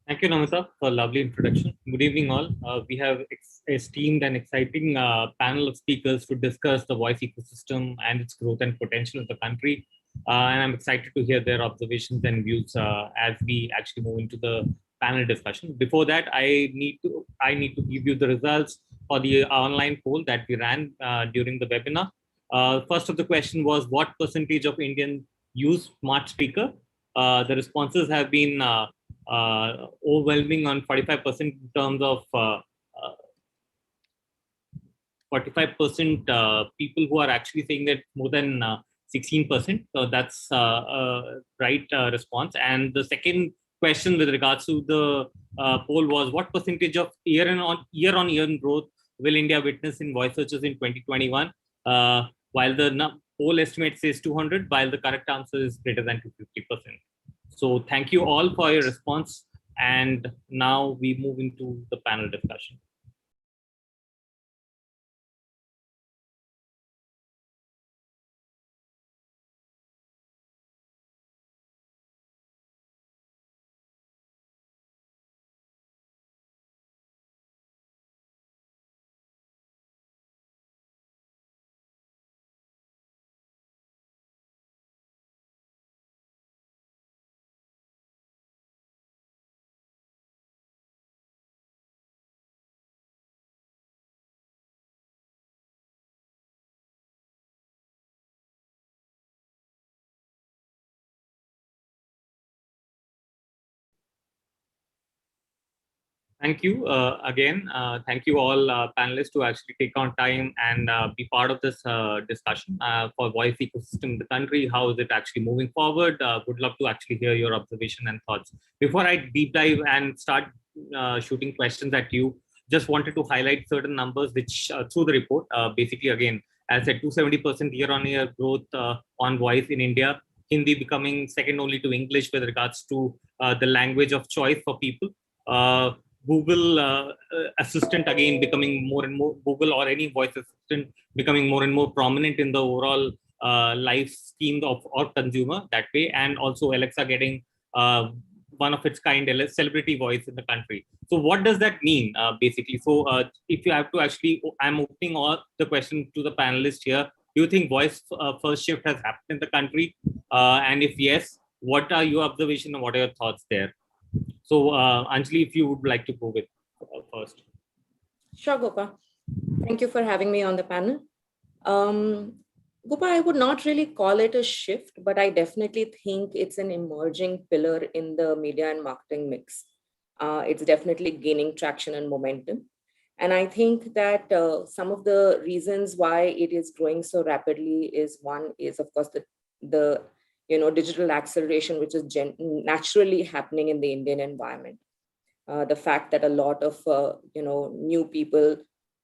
Thank you, Namita, for a lovely introduction. Good evening, all. We have esteemed and exciting panel of speakers to discuss the voice ecosystem and its growth and potential in the country. And I'm excited to hear their observations and views as we actually move into the panel discussion. Before that, I need to give you the results for the online poll that we ran during the webinar. First of the question was, what percentage of Indians use smart speaker? The responses have been overwhelming on 45% in terms of 45% people who are actually saying that more than 16%. So that's right response. And the second question with regards to the poll was, what percentage of year-on-year growth will India witness in voice searches in 2021? While the poll estimate says 200, while the correct answer is greater than 250%. So thank you all for your response. And now we move into the panel discussion. Thank you again. Thank you all panelists to actually take on time and be part of this discussion for voice ecosystem in the country. How is it actually moving forward? Would love to actually hear your observation and thoughts. Before I deep dive and start shooting questions at you, just wanted to highlight certain numbers which through the report, basically again, as I said, 270% year-on-year growth on voice in India, Hindi becoming second only to English with regards to the language of choice for people. Google Assistant again becoming more and more, Google or any voice assistant becoming more and more prominent in the overall life scheme of our consumer that way, and also Alexa getting one of its kind celebrity voice in the country. So what does that mean basically? So if you have to actually, I'm opening all the question to the panelists here. Do you think voice first shift has happened in the country? And if yes, what are your observations and what are your thoughts there? So, Anjali, if you would like to go with first. Sure, Gopa. Thank you for having me on the panel. Gopa, I would not really call it a shift, but I definitely think it's an emerging pillar in the media and marketing mix. It's definitely gaining traction and momentum. And I think that some of the reasons why it is growing so rapidly is one is, of course, the digital acceleration, which is naturally happening in the Indian environment. The fact that a lot of new people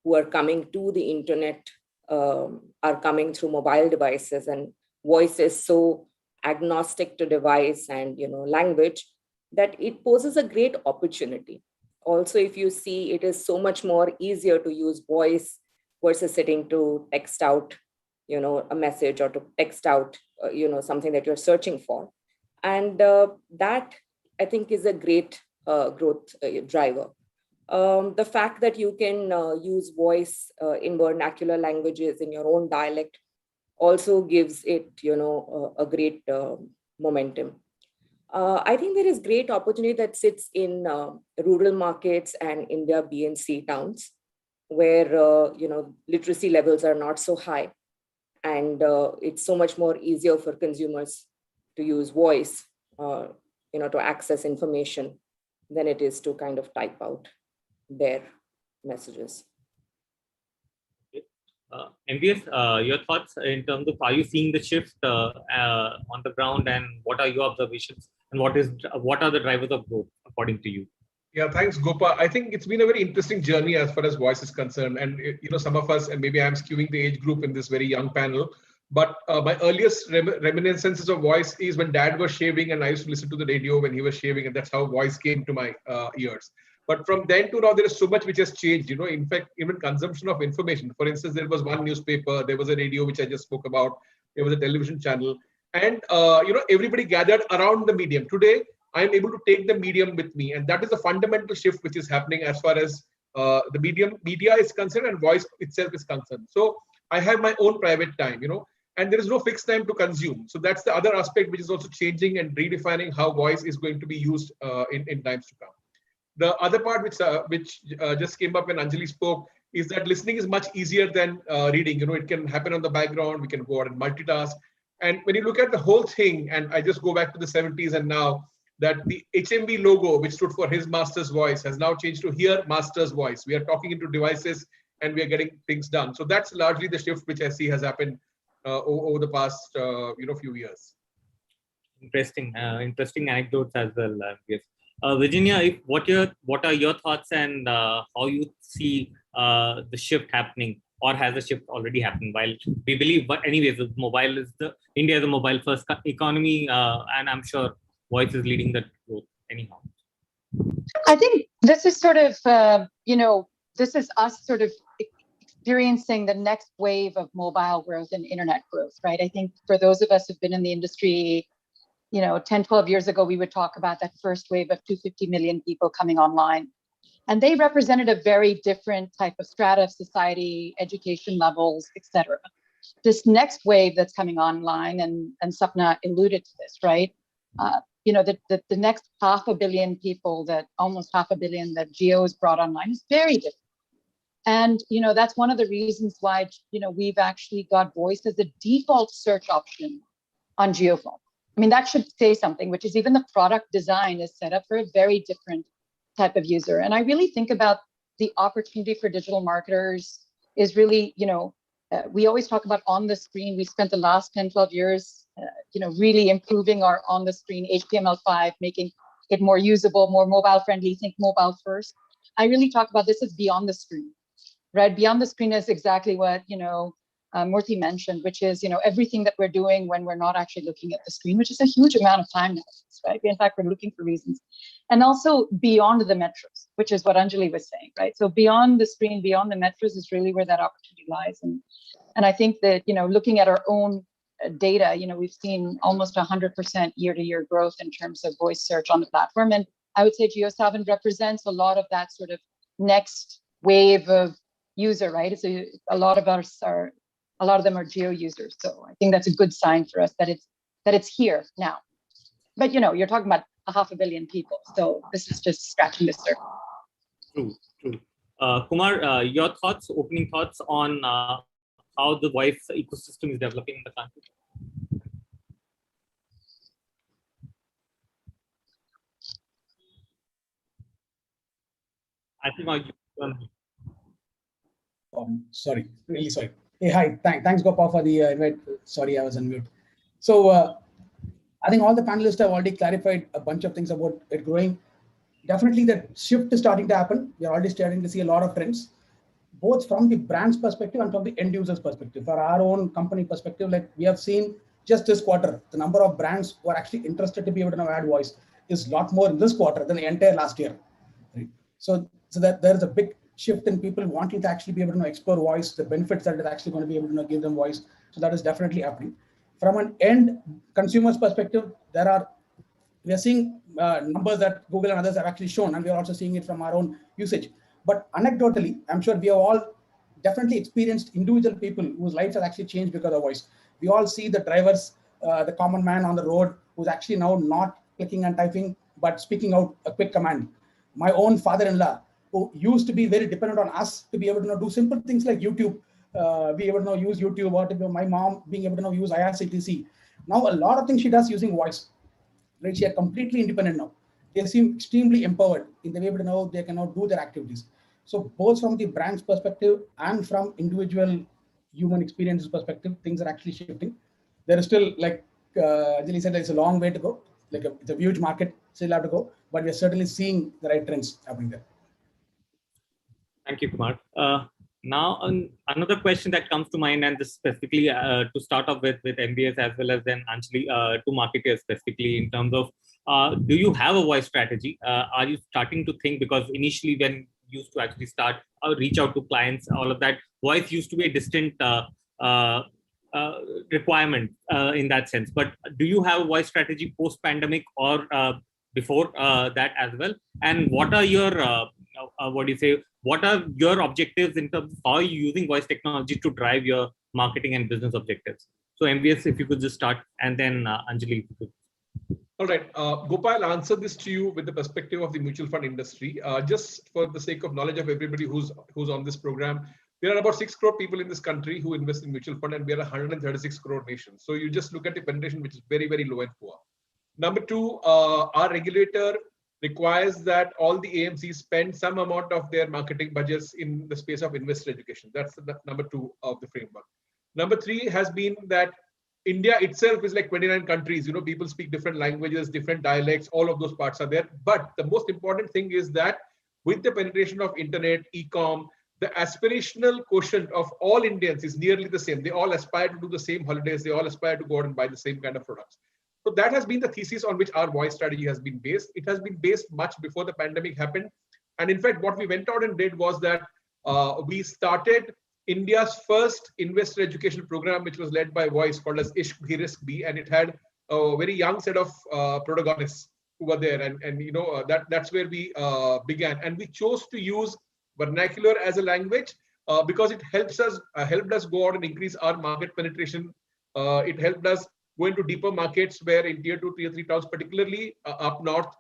who are coming to the internet are coming through mobile devices, and voice is so agnostic to device and language that it poses a great opportunity. Also, if you see, it is so much more easier to use voice versus sitting to text out a message or to text out something that you're searching for. And that, I think, is a great growth driver. The fact that you can use voice in vernacular languages in your own dialect also gives it a great momentum. I think there is great opportunity that sits in rural markets and India B and C towns, where literacy levels are not so high, and it's so much more easier for consumers to use voice, to access information than it is to kind of type out their messages. M.V.S, your thoughts in terms of, are you seeing the shift on the ground, and what are your observations, and what are the drivers of growth according to you? Yeah, thanks, Gopa. I think it's been a very interesting journey as far as voice is concerned. And, some of us, and maybe I'm skewing the age group in this very young panel, but my earliest reminiscences of voice is when Dad was shaving and I used to listen to the radio when he was shaving, and that's how voice came to my ears. But from then to now, there is so much which has changed. In fact, even consumption of information. For instance, there was one newspaper, there was a radio, which I just spoke about, there was a television channel, and everybody gathered around the medium. Today, I'm able to take the medium with me, and that is a fundamental shift which is happening as far as the media is concerned and voice itself is concerned. So I have my own private time, and there is no fixed time to consume. So that's the other aspect which is also changing and redefining how voice is going to be used in times to come. The other part which just came up when Anjali spoke is that listening is much easier than reading. It can happen on the background. We can go out and multitask. And when you look at the whole thing, and I just go back to the 70s and now, that the HMV logo, which stood for His Master's Voice, has now changed to Here Master's Voice. We are talking into devices and we are getting things done. So that's largely the shift which I see has happened over the past few years. Interesting anecdotes as well. Yes. Virginia, what are your thoughts, and how you see the shift happening, or has the shift already happened? While we believe, but anyways, India is a mobile first economy, and I'm sure voice is leading that growth anyhow. I think this is sort of, this is us sort of experiencing the next wave of mobile growth and internet growth, right? I think for those of us who've been in the industry, 10, 12 years ago, we would talk about that first wave of 250 million people coming online. And they represented a very different type of strata of society, education levels, et cetera. This next wave that's coming online, and Sapna alluded to this, right? The next 500 million people, almost 500 million that Geo has brought online is very different. And, that's one of the reasons why, we've actually got voice as a default search option on GeoPhone. I mean, that should say something, which is even the product design is set up for a very different type of user. And I really think about the opportunity for digital marketers is really, we always talk about on the screen. We spent the last 10, 12 years, really improving our on the screen HTML5, making it more usable, more mobile friendly, think mobile first. I really talk about this as beyond the screen, right? Beyond the screen is exactly what, Murthy mentioned, which is, everything that we're doing when we're not actually looking at the screen, which is a huge amount of time now, right? In fact, we're looking for reasons. And also beyond the metros, which is what Anjali was saying, right? So beyond the screen, beyond the metros is really where that opportunity lies. And I think that, looking at our own data, we've seen almost 100% year-to-year growth in terms of voice search on the platform. And I would say JioSaavn represents a lot of that sort of next wave of user, right? So a lot of them are geo users. So I think that's a good sign for us that it's here now. But you're talking about 500 million people. So this is just scratching the surface. True. Kumar, your opening thoughts on how the voice ecosystem is developing in the country? I think sorry, really sorry. Hey, hi, thanks Gopa for the invite. Sorry, I was on mute. So I think all the panelists have already clarified a bunch of things about it growing. Definitely the shift is starting to happen. We're already starting to see a lot of trends, both from the brand's perspective and from the end user's perspective. For our own company perspective, like we have seen just this quarter, the number of brands who are actually interested to be able to now add voice is a lot more in this quarter than the entire last year. Right? So that there is a big shift in people wanting to actually be able to explore voice, the benefits that is actually going to be able to give them voice. So that is definitely happening. From an end consumer's perspective, we are seeing numbers that Google and others have actually shown, and we are also seeing it from our own usage. But anecdotally, I'm sure we have all definitely experienced individual people whose lives have actually changed because of voice. We all see the drivers, the common man on the road who's actually now not clicking and typing, but speaking out a quick command. My own father-in-law, who used to be very dependent on us to be able to do simple things like YouTube, be able to use YouTube, or my mom being able to use IRCTC. Now, a lot of things she does using voice. Right? She are completely independent now. They seem extremely empowered in the way they can now do their activities. So both from the brand's perspective and from individual human experiences perspective, things are actually shifting. There is still, like Anjali said, there's a long way to go. It's a huge market, still have to go, but we're certainly seeing the right trends happening there. Thank you, Kumar. Now, another question that comes to mind, and this specifically to start off with M.V.S. as well as then Anjali, to marketers specifically in terms of, do you have a voice strategy? Are you starting to think, because initially when you used to actually start reach out to clients, all of that, voice used to be a distant requirement in that sense. But do you have a voice strategy post-pandemic or before that as well? And what are your, what are your objectives in terms of how you're using voice technology to drive your marketing and business objectives? So M.V.S., if you could just start, and then Anjali, if you could. All right, Gopa, I'll answer this to you with the perspective of the mutual fund industry. Just for the sake of knowledge of everybody who's on this program, there are about 6 crore people in this country who invest in mutual fund, and we are a 136 crore nation. So you just look at the penetration, which is very, very low and poor. Number 2, our regulator requires that all the AMCs spend some amount of their marketing budgets in the space of investor education. That's the number 2 of the framework. Number 3 has been that India itself is like 29 countries. People speak different languages, different dialects, all of those parts are there. But the most important thing is that with the penetration of internet, e-com, the aspirational quotient of all Indians is nearly the same. They all aspire to do the same holidays. They all aspire to go out and buy the same kind of products. So that has been the thesis on which our voice strategy has been based. It has been based much before the pandemic happened. And in fact, what we went out and did was that we started India's first investor education program, which was led by Voice, called as Ishq Bhi Risk Bhi, and it had a very young set of protagonists who were there, and that's where we began. And we chose to use vernacular as a language because it helped us go out and increase our market penetration. It helped us go into deeper markets where in tier 2, tier 3 towns, particularly up north,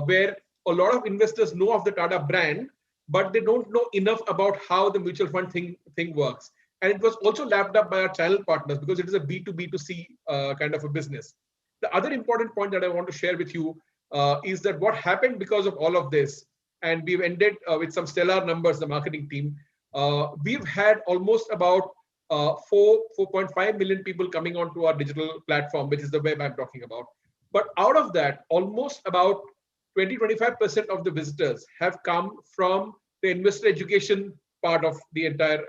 where a lot of investors know of the Tata brand, but they don't know enough about how the mutual fund thing works. And it was also lapped up by our channel partners because it is a B2B2C kind of a business. The other important point that I want to share with you is that what happened because of all of this and we've ended with some stellar numbers, the marketing team. We've had almost about 4.5 million people coming onto our digital platform, which is the web I'm talking about. But out of that, almost about 20-25% of the visitors have come from the investor education part of the entire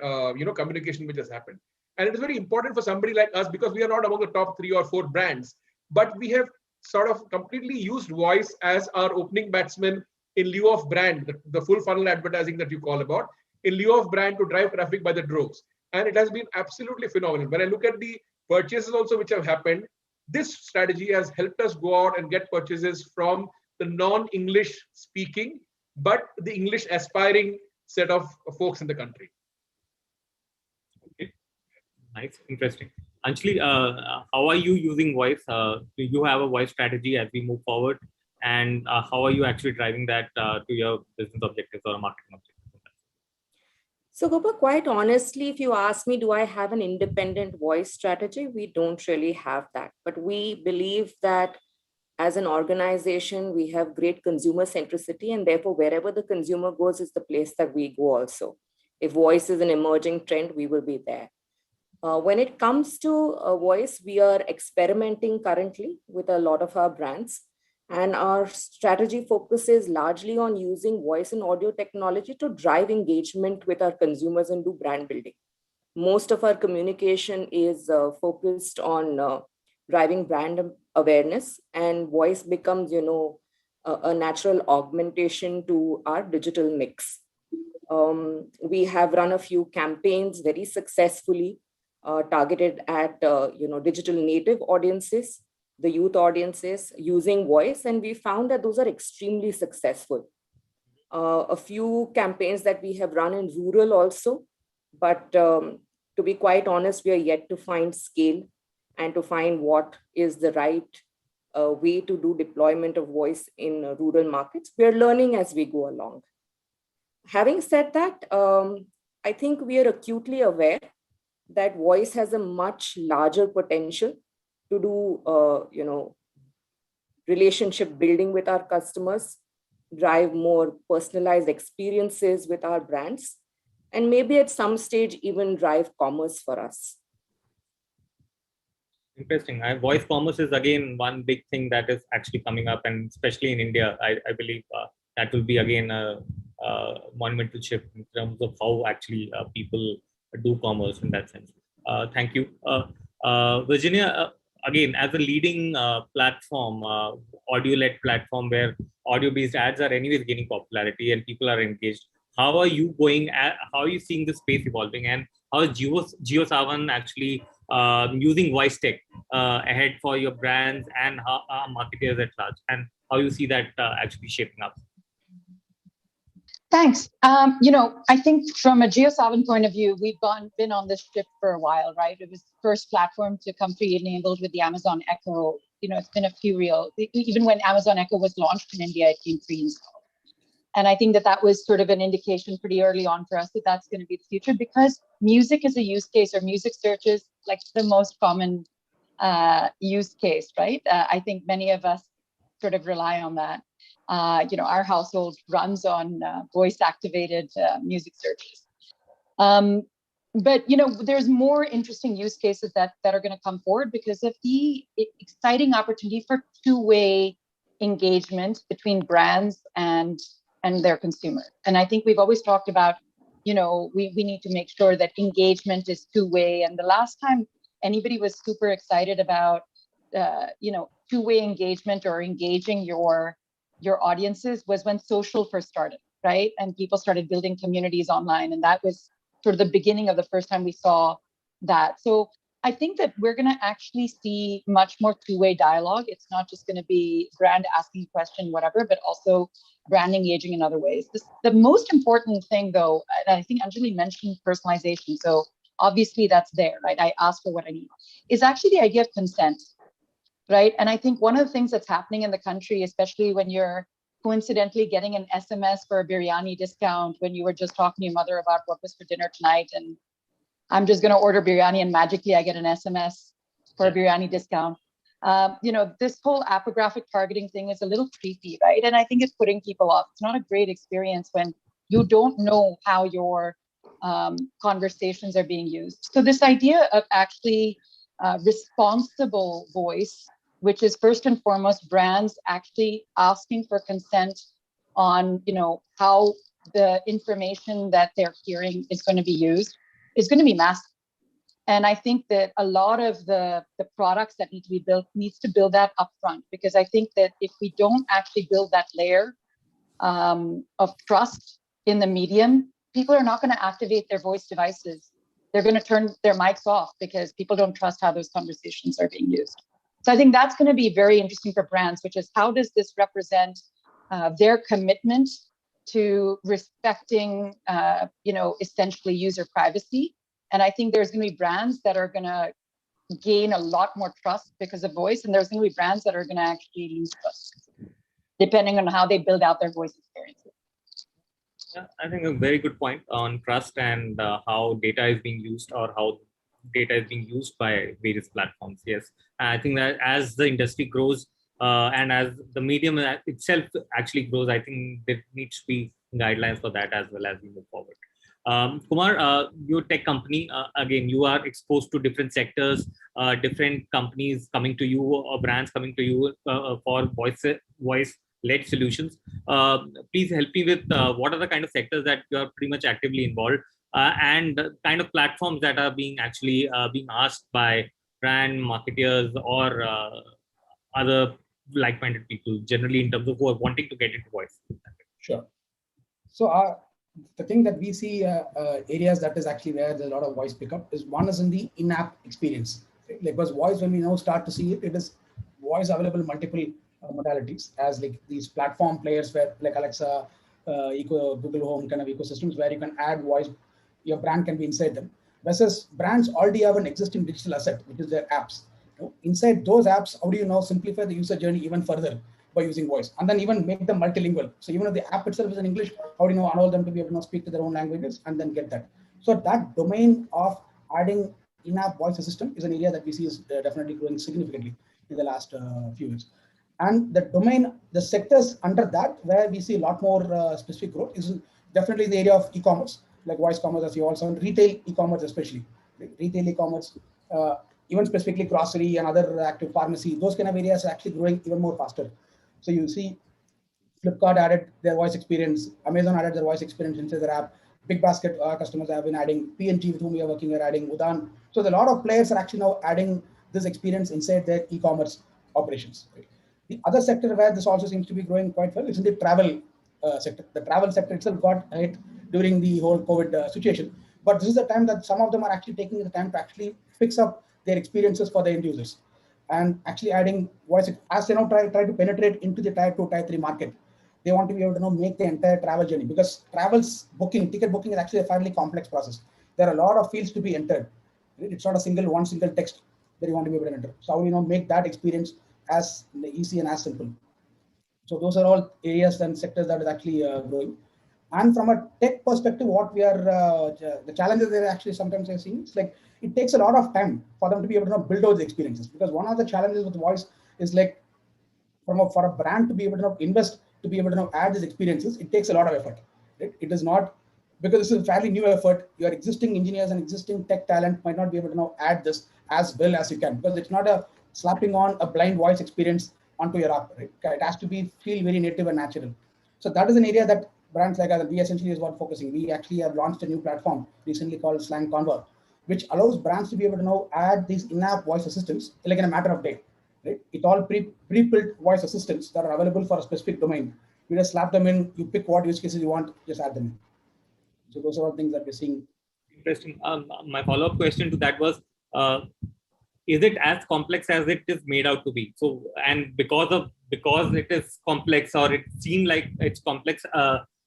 communication which has happened. And it is very important for somebody like us because we are not among the top 3 or 4 brands, but we have sort of completely used voice as our opening batsman in lieu of brand, the full funnel advertising that you call about, in lieu of brand to drive traffic by the droves. And it has been absolutely phenomenal. When I look at the purchases also which have happened, this strategy has helped us go out and get purchases from the non-English speaking, but the English aspiring set of folks in the country. Okay, nice, interesting. Anjali, how are you using voice? Do you have a voice strategy as we move forward? And how are you actually driving that to your business objectives or marketing objectives? So Gopa, quite honestly, if you ask me, do I have an independent voice strategy? We don't really have that, but we believe that as an organization, we have great consumer centricity, and therefore wherever the consumer goes is the place that we go also. If voice is an emerging trend, we will be there. When it comes to voice, we are experimenting currently with a lot of our brands. And our strategy focuses largely on using voice and audio technology to drive engagement with our consumers and do brand building. Most of our communication is focused on driving brand awareness, and voice becomes, a natural augmentation to our digital mix. We have run a few campaigns very successfully targeted at, digital native audiences, the youth audiences using voice, and we found that those are extremely successful. A few campaigns that we have run in rural also, but to be quite honest, we are yet to find scale and to find what is the right way to do deployment of voice in rural markets. We are learning as we go along. Having said that, I think we are acutely aware that voice has a much larger potential to do, relationship building with our customers, drive more personalized experiences with our brands, and maybe at some stage even drive commerce for us. Interesting. Voice commerce is again one big thing that is actually coming up, and especially in India, I believe that will be again a monumental shift in terms of how actually people do commerce in that sense. Thank you. Virginia, again, as a leading platform, audio-led platform where audio-based ads are anyways gaining popularity and people are engaged, how are you how are you seeing the space evolving, and how is JioSaavn actually using voice tech ahead for your brands and marketers at large, and how you see that actually shaping up? Thanks. I think from a JioSaavn point of view, we've been on this ship for a while, right? It was the first platform to come pre-enabled with the Amazon Echo. It's been a few even when Amazon Echo was launched in India, it came pre-installed. And I think that was sort of an indication pretty early on for us that that's going to be the future, because music is a use case, or music search is like the most common use case, right? I think many of us sort of rely on that. Our household runs on voice-activated music searches. But there's more interesting use cases that are going to come forward because of the exciting opportunity for two-way engagement between brands and their consumers. And I think we've always talked about, we need to make sure that engagement is two-way. And the last time anybody was super excited about, two-way engagement or engaging your audiences was when social first started, right? And people started building communities online. And that was sort of the beginning of the first time we saw that. So I think that we're going to actually see much more two-way dialogue. It's not just going to be brand asking a question, whatever, but also brand engaging in other ways. The most important thing, though, and I think Anjali mentioned personalization. So obviously that's there, right? I ask for what I need, is actually the idea of consent, right? And I think one of the things that's happening in the country, especially when you're coincidentally getting an SMS for a biryani discount when you were just talking to your mother about what was for dinner tonight, and I'm just going to order biryani and magically I get an SMS for a biryani discount. This whole appographic targeting thing is a little creepy, right? And I think it's putting people off. It's not a great experience when you don't know how your conversations are being used. So this idea of actually responsible voice, which is first and foremost brands actually asking for consent on, how the information that they're hearing is going to be used, is going to be massive. And I think that a lot of the products that need to be built needs to build that upfront, because I think that if we don't actually build that layer of trust in the medium, people are not going to activate their voice devices. They're going to turn their mics off because people don't trust how those conversations are being used. So I think that's going to be very interesting for brands, which is how does this represent their commitment to respecting, essentially user privacy. And I think there's going to be brands that are going to gain a lot more trust because of voice, and there's going to be brands that are going to actually lose trust, depending on how they build out their voice experiences. Yeah, I think a very good point on trust and how data is being used, or how data is being used by various platforms. Yes, I think that as the industry grows and as the medium itself actually grows, I think there needs to be guidelines for that as well as we move forward. Kumar, your tech company, again, you are exposed to different sectors, different companies coming to you, or brands coming to you for voice-led solutions. Please help me with what are the kind of sectors that you are pretty much actively involved, and the kind of platforms that are being actually being asked by brand marketers or other like-minded people, generally in terms of who are wanting to get into voice. Sure. So the thing that we see areas that is actually where there's a lot of voice pickup is, one is in the in-app experience. Like, because voice, when we now start to see it, it is voice available multiple modalities, as like these platform players where like Alexa, Google Home kind of ecosystems where you can add voice, your brand can be inside them. Versus brands already have an existing digital asset, which is their apps. Inside those apps, how do you now simplify the user journey even further by using voice, and then even make them multilingual? So even if the app itself is in English, how do you allow them to be able to speak to their own languages and then get that? So that domain of adding in-app voice assistant is an area that we see is definitely growing significantly in the last few years. And the domain, the sectors under that where we see a lot more specific growth is definitely the area of e-commerce, like voice commerce, as you also, retail e-commerce especially, retail e-commerce, even specifically grocery and other active pharmacy, those kind of areas are actually growing even more faster. So you see Flipkart added their voice experience, Amazon added their voice experience into their app, Big Basket customers have been adding, P&G with whom we are working are adding, Udan. So a lot of players are actually now adding this experience inside their e-commerce operations. Right? The other sector where this also seems to be growing quite well is in the travel sector. The travel sector itself got hit during the whole COVID situation. But this is the time that some of them are actually taking the time to actually fix up their experiences for the end users, and actually adding voice as they now try to penetrate into the tier 2, tier 3 market. They want to be able to make the entire travel journey, because ticket booking is actually a fairly complex process. There are a lot of fields to be entered. It's not one single text that you want to be able to enter. So how do you make that experience as easy and as simple? So those are all areas and sectors that is actually growing. And from a tech perspective, what we are, the challenges they're actually sometimes I see, it's like it takes a lot of time for them to be able to build those experiences. Because one of the challenges with voice is like, for a brand to be able to invest, to be able to add these experiences, it takes a lot of effort. Right? It is not, because this is a fairly new effort, your existing engineers and existing tech talent might not be able to add this as well as you can, because it's not a slapping on a blind voice experience onto your app. Right? It has to feel very native and natural. So that is an area that brands like us, we essentially is what focusing. We actually have launched a new platform recently called Slang Convo, which allows brands to be able to add these in-app voice assistants like in a matter of day. Right? It all pre-built voice assistants that are available for a specific domain. You just slap them in, you pick what use cases you want, just add them in. So those are all things that we're seeing. Interesting. My follow-up question to that was, is it as complex as it is made out to be? So, and because it is complex, or it seems like it's complex,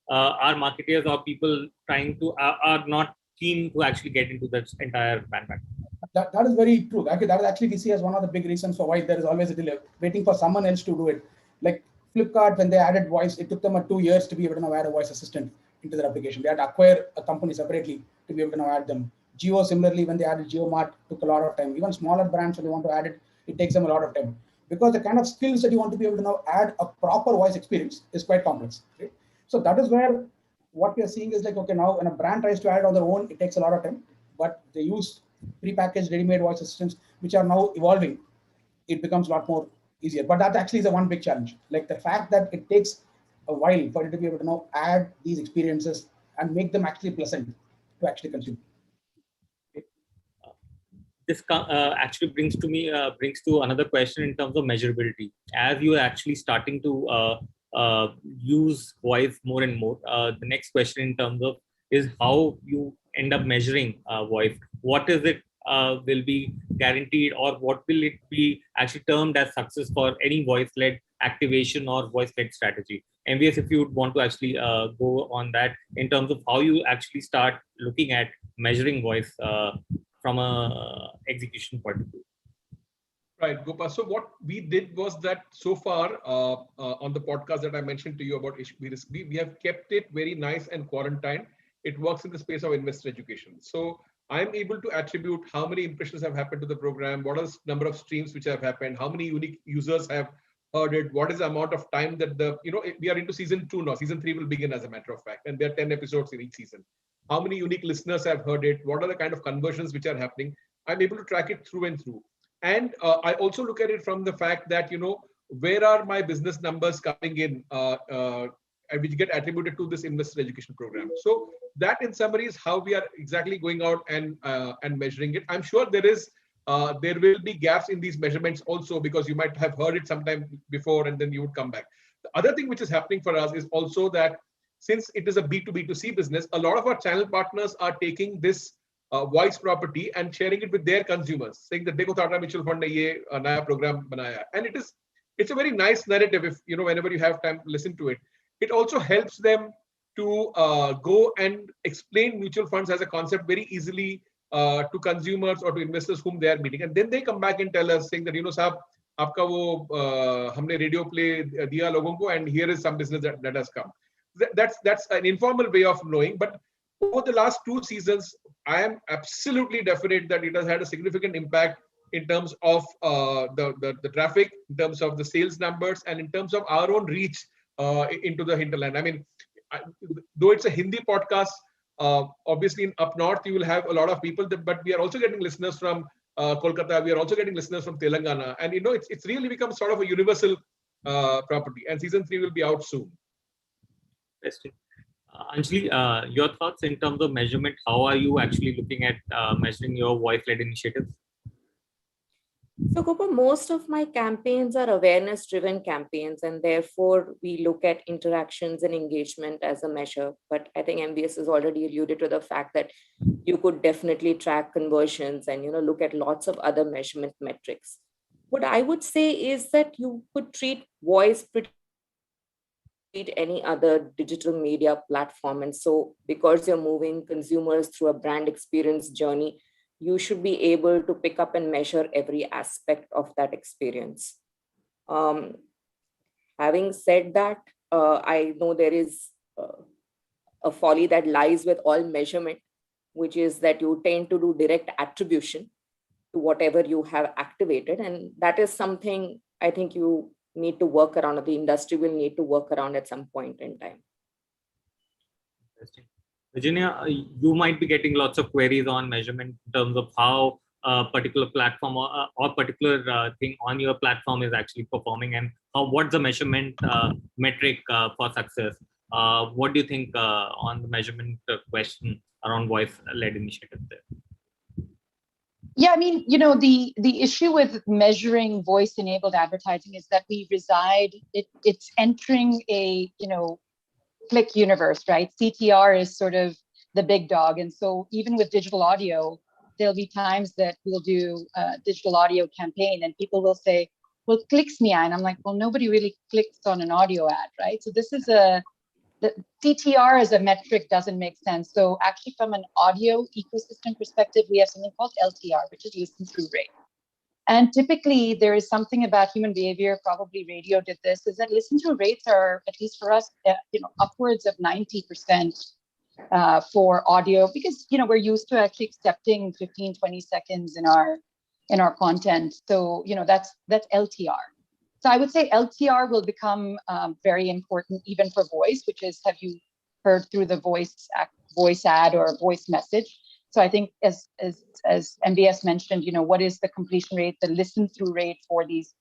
our marketers or people trying to are not keen to actually get into that entire bandwagon. That is very true. That is actually we see as one of the big reasons for why there is always a delay, waiting for someone else to do it. Like Flipkart, when they added voice, it took them 2 years to be able to add a voice assistant into their application. They had to acquire a company separately to be able to add them. Jio, similarly, when they added JioMart, took a lot of time. Even smaller brands, when they want to add it, it takes them a lot of time. because the kind of skills that you want to be able to now add a proper voice experience is quite complex. Right? So that is where what we are seeing is like, okay, now when a brand tries to add it on their own, it takes a lot of time, but they use prepackaged ready-made voice assistants, which are now evolving. It becomes a lot more easier. But that actually is a one big challenge. Like the fact that it takes a while for you to be able to now add these experiences and make them actually pleasant to actually consume. This actually brings to another question in terms of measurability. As you are actually starting to use voice more and more, the next question in terms of is how you end up measuring voice. What is it will be guaranteed, or what will it be actually termed as success for any voice-led activation or voice-led strategy? M.V.S, if you would want to actually go on that in terms of how you actually start looking at measuring voice from a execution point of view. Right, Gopa. So what we did was that so far on the podcast that I mentioned to you about we have kept it very nice and quarantined. It works in the space of investor education. So I'm able to attribute how many impressions have happened to the program, what is the number of streams which have happened, how many unique users have heard it, what is the amount of time that we are into season 2 now. Season 3 will begin, as a matter of fact, and there are 10 episodes in each season. How many unique listeners have heard it? What are the kind of conversions which are happening? I'm able to track it through and through. And I also look at it from the fact that, where are my business numbers coming in, which get attributed to this investor education program. So that in summary is how we are exactly going out and measuring it. I'm sure there will be gaps in these measurements also, because you might have heard it sometime before and then you would come back. The other thing which is happening for us is also that since it is a B2B2C business, a lot of our channel partners are taking this voice property and sharing it with their consumers, saying that Dekho Tata Mutual Fund ne ye naya program banaya. And it's a very nice narrative. If whenever you have time, listen to it. It also helps them to go and explain mutual funds as a concept very easily to consumers or to investors whom they are meeting. And then they come back and tell us, saying that, Saab, aapka wo humne radio play diya logon ko, and here is some business that has come. That's an informal way of knowing. But over the last 2 seasons, I am absolutely definite that it has had a significant impact in terms of the traffic, in terms of the sales numbers, and in terms of our own reach into the hinterland. I mean, though it's a Hindi podcast, obviously up north you will have a lot of people, but we are also getting listeners from Kolkata. We are also getting listeners from Telangana, and it's really become sort of a universal property. And season 3 will be out soon. Interesting. Anjali, your thoughts in terms of measurement? How are you actually looking at measuring your voice-led initiatives? So, Gopa, most of my campaigns are awareness-driven campaigns, and therefore we look at interactions and engagement as a measure. But I think M.V.S has already alluded to the fact that you could definitely track conversions and look at lots of other measurement metrics. What I would say is that you could treat voice pretty any other digital media platform, and so because you're moving consumers through a brand experience journey, you should be able to pick up and measure every aspect of that experience. Having said that, I know there is a folly that lies with all measurement, which is that you tend to do direct attribution to whatever you have activated. And that is something I think you need to work around, or the industry will need to work around at some point in time. Interesting. Virginia, you might be getting lots of queries on measurement in terms of how a particular platform or particular thing on your platform is actually performing, and what's the measurement metric for success. What do you think on the measurement question around voice-led initiatives there? Yeah, I mean, the issue with measuring voice-enabled advertising is that we reside, it's entering a, click universe, right? CTR is sort of the big dog. And so even with digital audio, there'll be times that we'll do a digital audio campaign and people will say, well, clicks me. And I'm like, well, nobody really clicks on an audio ad, right? So this is the CTR as a metric doesn't make sense. So actually from an audio ecosystem perspective, we have something called LTR, which is listen through rate. And typically there is something about human behavior, probably radio did this, is that listen through rates are, at least for us, upwards of 90% for audio, because, we're used to actually accepting 15, 20 seconds in our content. So, that's LTR. So I would say LTR will become very important even for voice, which is, have you heard through the voice ad or voice message? So I think as M.V.S mentioned, what is the completion rate, the listen through rate for these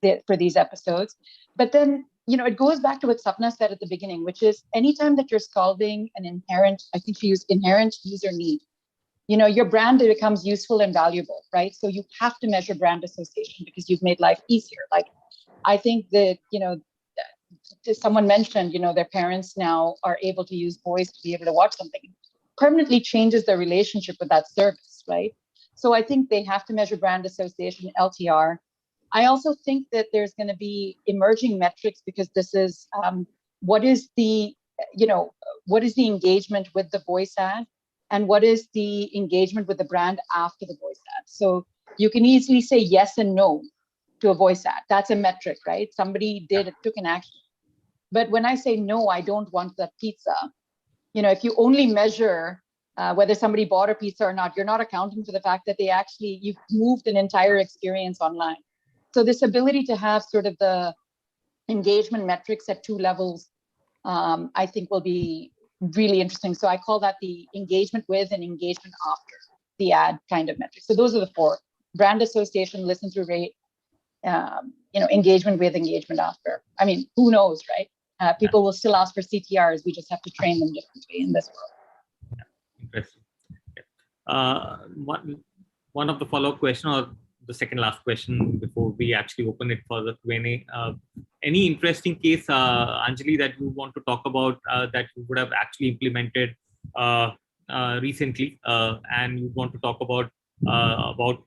episodes? But then, it goes back to what Sapna said at the beginning, which is anytime that you're solving an inherent, I think she used inherent user need, your brand becomes useful and valuable, right? So you have to measure brand association because you've made life easier. Like, I think that, someone mentioned, their parents now are able to use voice to be able to watch something. Permanently changes their relationship with that service, right? So I think they have to measure brand association, LTR. I also think that there's going to be emerging metrics because this is what is the engagement with the voice ad and what is the engagement with the brand after the voice ad. So you can easily say yes and no to a voice ad. That's a metric, right? Somebody took an action. But when I say no, I don't want that pizza, if you only measure whether somebody bought a pizza or not, you're not accounting for the fact that you've moved an entire experience online. So this ability to have sort of the engagement metrics at two levels, I think will be really interesting. So I call that the engagement with and engagement after the ad kind of metrics. So those are the four: brand association, listen through rate, engagement with, engagement after. I mean, who knows, right? People will still ask for CTRs. We just have to train them differently in this world. Interesting. One of the follow-up question, or the second last question before we actually open it for the Q&A. Any interesting case, Anjali, that you want to talk about that you would have actually implemented recently, and you want to talk about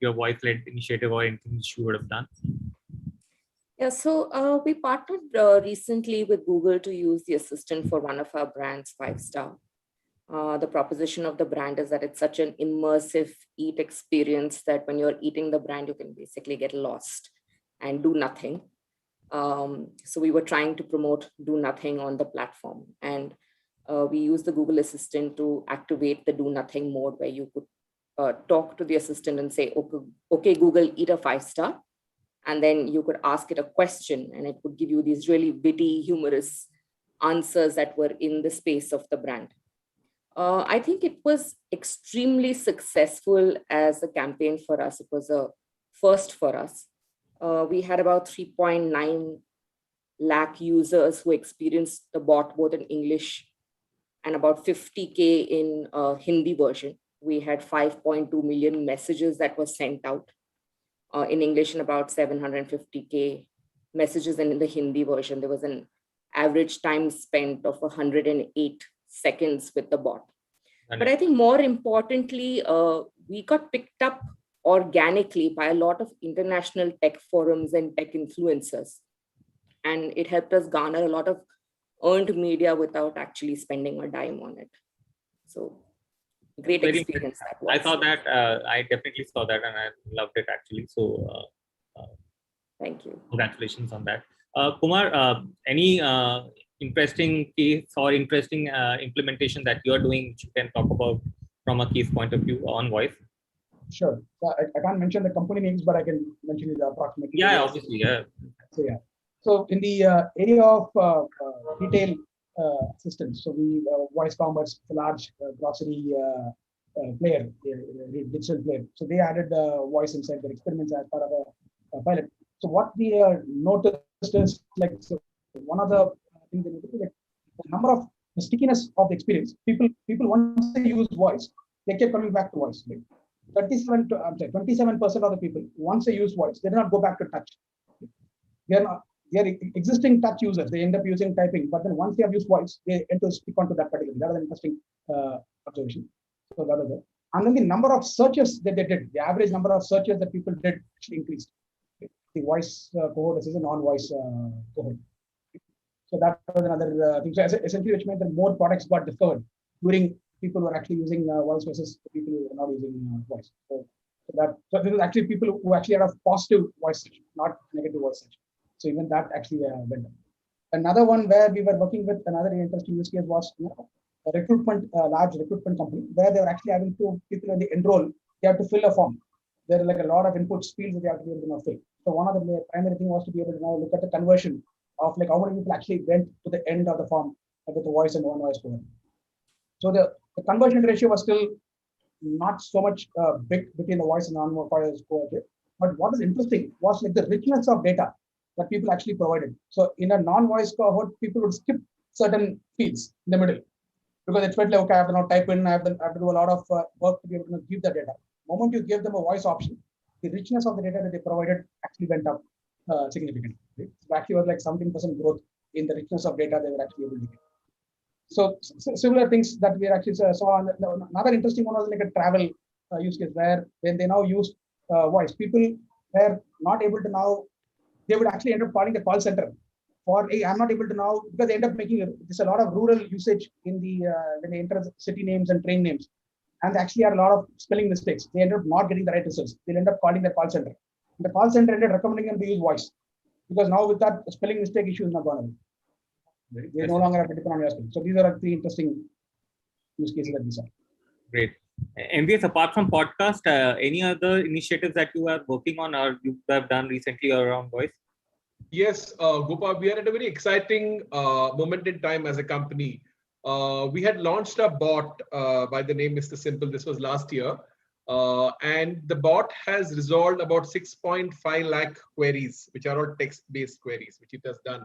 your voice-led initiative or anything which you would have done? Yeah, so we partnered recently with Google to use the assistant for one of our brands, 5-star. The proposition of the brand is that it's such an immersive eat experience that when you're eating the brand, you can basically get lost and do nothing. So we were trying to promote do nothing on the platform. And we used the Google Assistant to activate the do nothing mode where you could talk to the assistant and say, okay, Google, eat a 5-star. And then you could ask it a question and it would give you these really witty, humorous answers that were in the space of the brand. I think it was extremely successful as a campaign for us. It was a first for us. We had about 3.9 lakh users who experienced the bot both in English and about 50K in Hindi version. We had 5.2 million messages that were sent out in English and about 750K messages in the Hindi version. There was an average time spent of 108 seconds with the bot. But I think more importantly, we got picked up organically by a lot of international tech forums and tech influencers. And it helped us garner a lot of earned media without actually spending a dime on it. So great experience that was. I saw that. I definitely saw that and I loved it actually. So thank you. Congratulations on that. Kumar, any interesting case or interesting implementation that you're doing, which you can talk about from a case point of view on voice? Sure. So I can't mention the company names, but I can mention the approximate. Yeah, obviously. Yeah. So in the area of retail assistance, so we Voice Commerce, a large grocery player, digital player. So they added voice inside their experiments as part of a pilot. So what we noticed is one of the things that the number of the stickiness of the experience. People once they use voice, they kept coming back to voice. 27% of the people, once they use voice, they do not go back to touch. They are existing touch users. They end up using typing, but then once they have used voice, they end to stick onto that particular. That was an interesting observation. So that was it. And then the number of searches that they did, the average number of searches that people did actually increased. The voice cohort is a non-voice cohort. So that was another thing. So essentially, which meant that more products got discovered during people who are actually using voice versus the people who are not using voice. So this is actually people who actually had a positive voice session, not negative voice session. So even that actually went up. Another one where we were working with another interesting use case was a recruitment, large recruitment company, where they were actually having people when they enroll, they have to fill a form. There are like a lot of input fields that they have to be able to fill. So one of the primary thing was to be able to now look at the conversion of like how many people actually went to the end of the form with the voice and non-voice coding. So the conversion ratio was still not so much big between the voice and non-voice coding. But what is interesting was like the richness of data that people actually provided. So in a non-voice cohort, people would skip certain fields in the middle because it felt like, okay, I have to now type in, I have to do a lot of work to be able to give the data. The moment you give them a voice option, the richness of the data that they provided actually went up significantly. Right? So actually was like 17% growth in the richness of data they were actually able to get. So similar things that we actually saw. Another interesting one was like a travel use case where when they now used voice, people were not able to now, they would actually end up calling the call center for, hey, I'm not able to now, because they end up making there's a lot of rural usage in the when they enter city names and train names, and they actually had a lot of spelling mistakes. They end up not getting the right results. They'll end up calling the call center. And the call center ended recommending them to use voice because now with that spelling mistake issue is not gone away. They no longer have to depend on your spelling. So these are three interesting use cases that we saw. Great. M.V.S, apart from podcast, any other initiatives that you are working on or you have done recently around voice? Yes, Gopa, we are at a very exciting moment in time as a company. We had launched a bot by the name Mr. Simple. This was last year. And the bot has resolved about 6.5 lakh queries, which are all text-based queries, which it has done.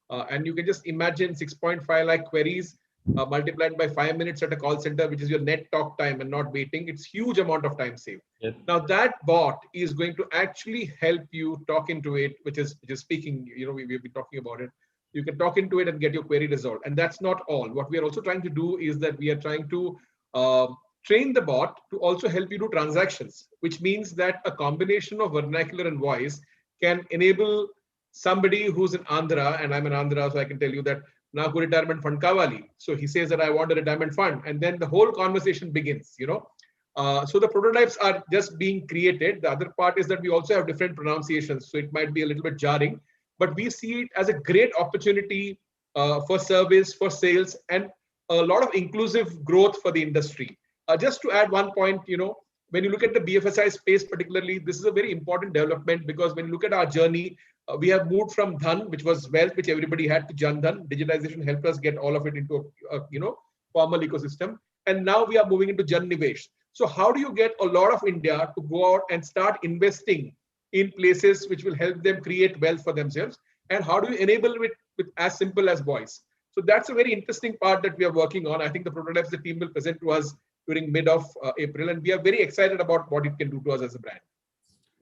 And you can just imagine 6.5 lakh queries multiplied by 5 minutes at a call center, which is your net talk time and not waiting. It's huge amount of time saved. Yes. Now that bot is going to actually help you talk into it, which is speaking, we've been talking about it. You can talk into it and get your query resolved. And that's not all. What we are also trying to do is that we are trying to train the bot to also help you do transactions, which means that a combination of vernacular and voice can enable somebody who's in Andhra, and I'm in Andhra, so I can tell you that Naku retirement fund kavali. So he says that I want a retirement fund, and then the whole conversation begins, So the prototypes are just being created. The other part is that we also have different pronunciations, so it might be a little bit jarring, but we see it as a great opportunity for service, for sales, and a lot of inclusive growth for the industry. Just to add one point, when you look at the BFSI space particularly, this is a very important development because when you look at our journey, we have moved from Dhan, which was wealth, which everybody had, to Jan Dhan. Digitization helped us get all of it into a formal ecosystem. And now we are moving into Jan Nivesh. So how do you get a lot of India to go out and start investing in places which will help them create wealth for themselves? And how do you enable it with as simple as voice? So that's a very interesting part that we are working on. I think the prototypes the team will present to us during mid of April. And we are very excited about what it can do to us as a brand.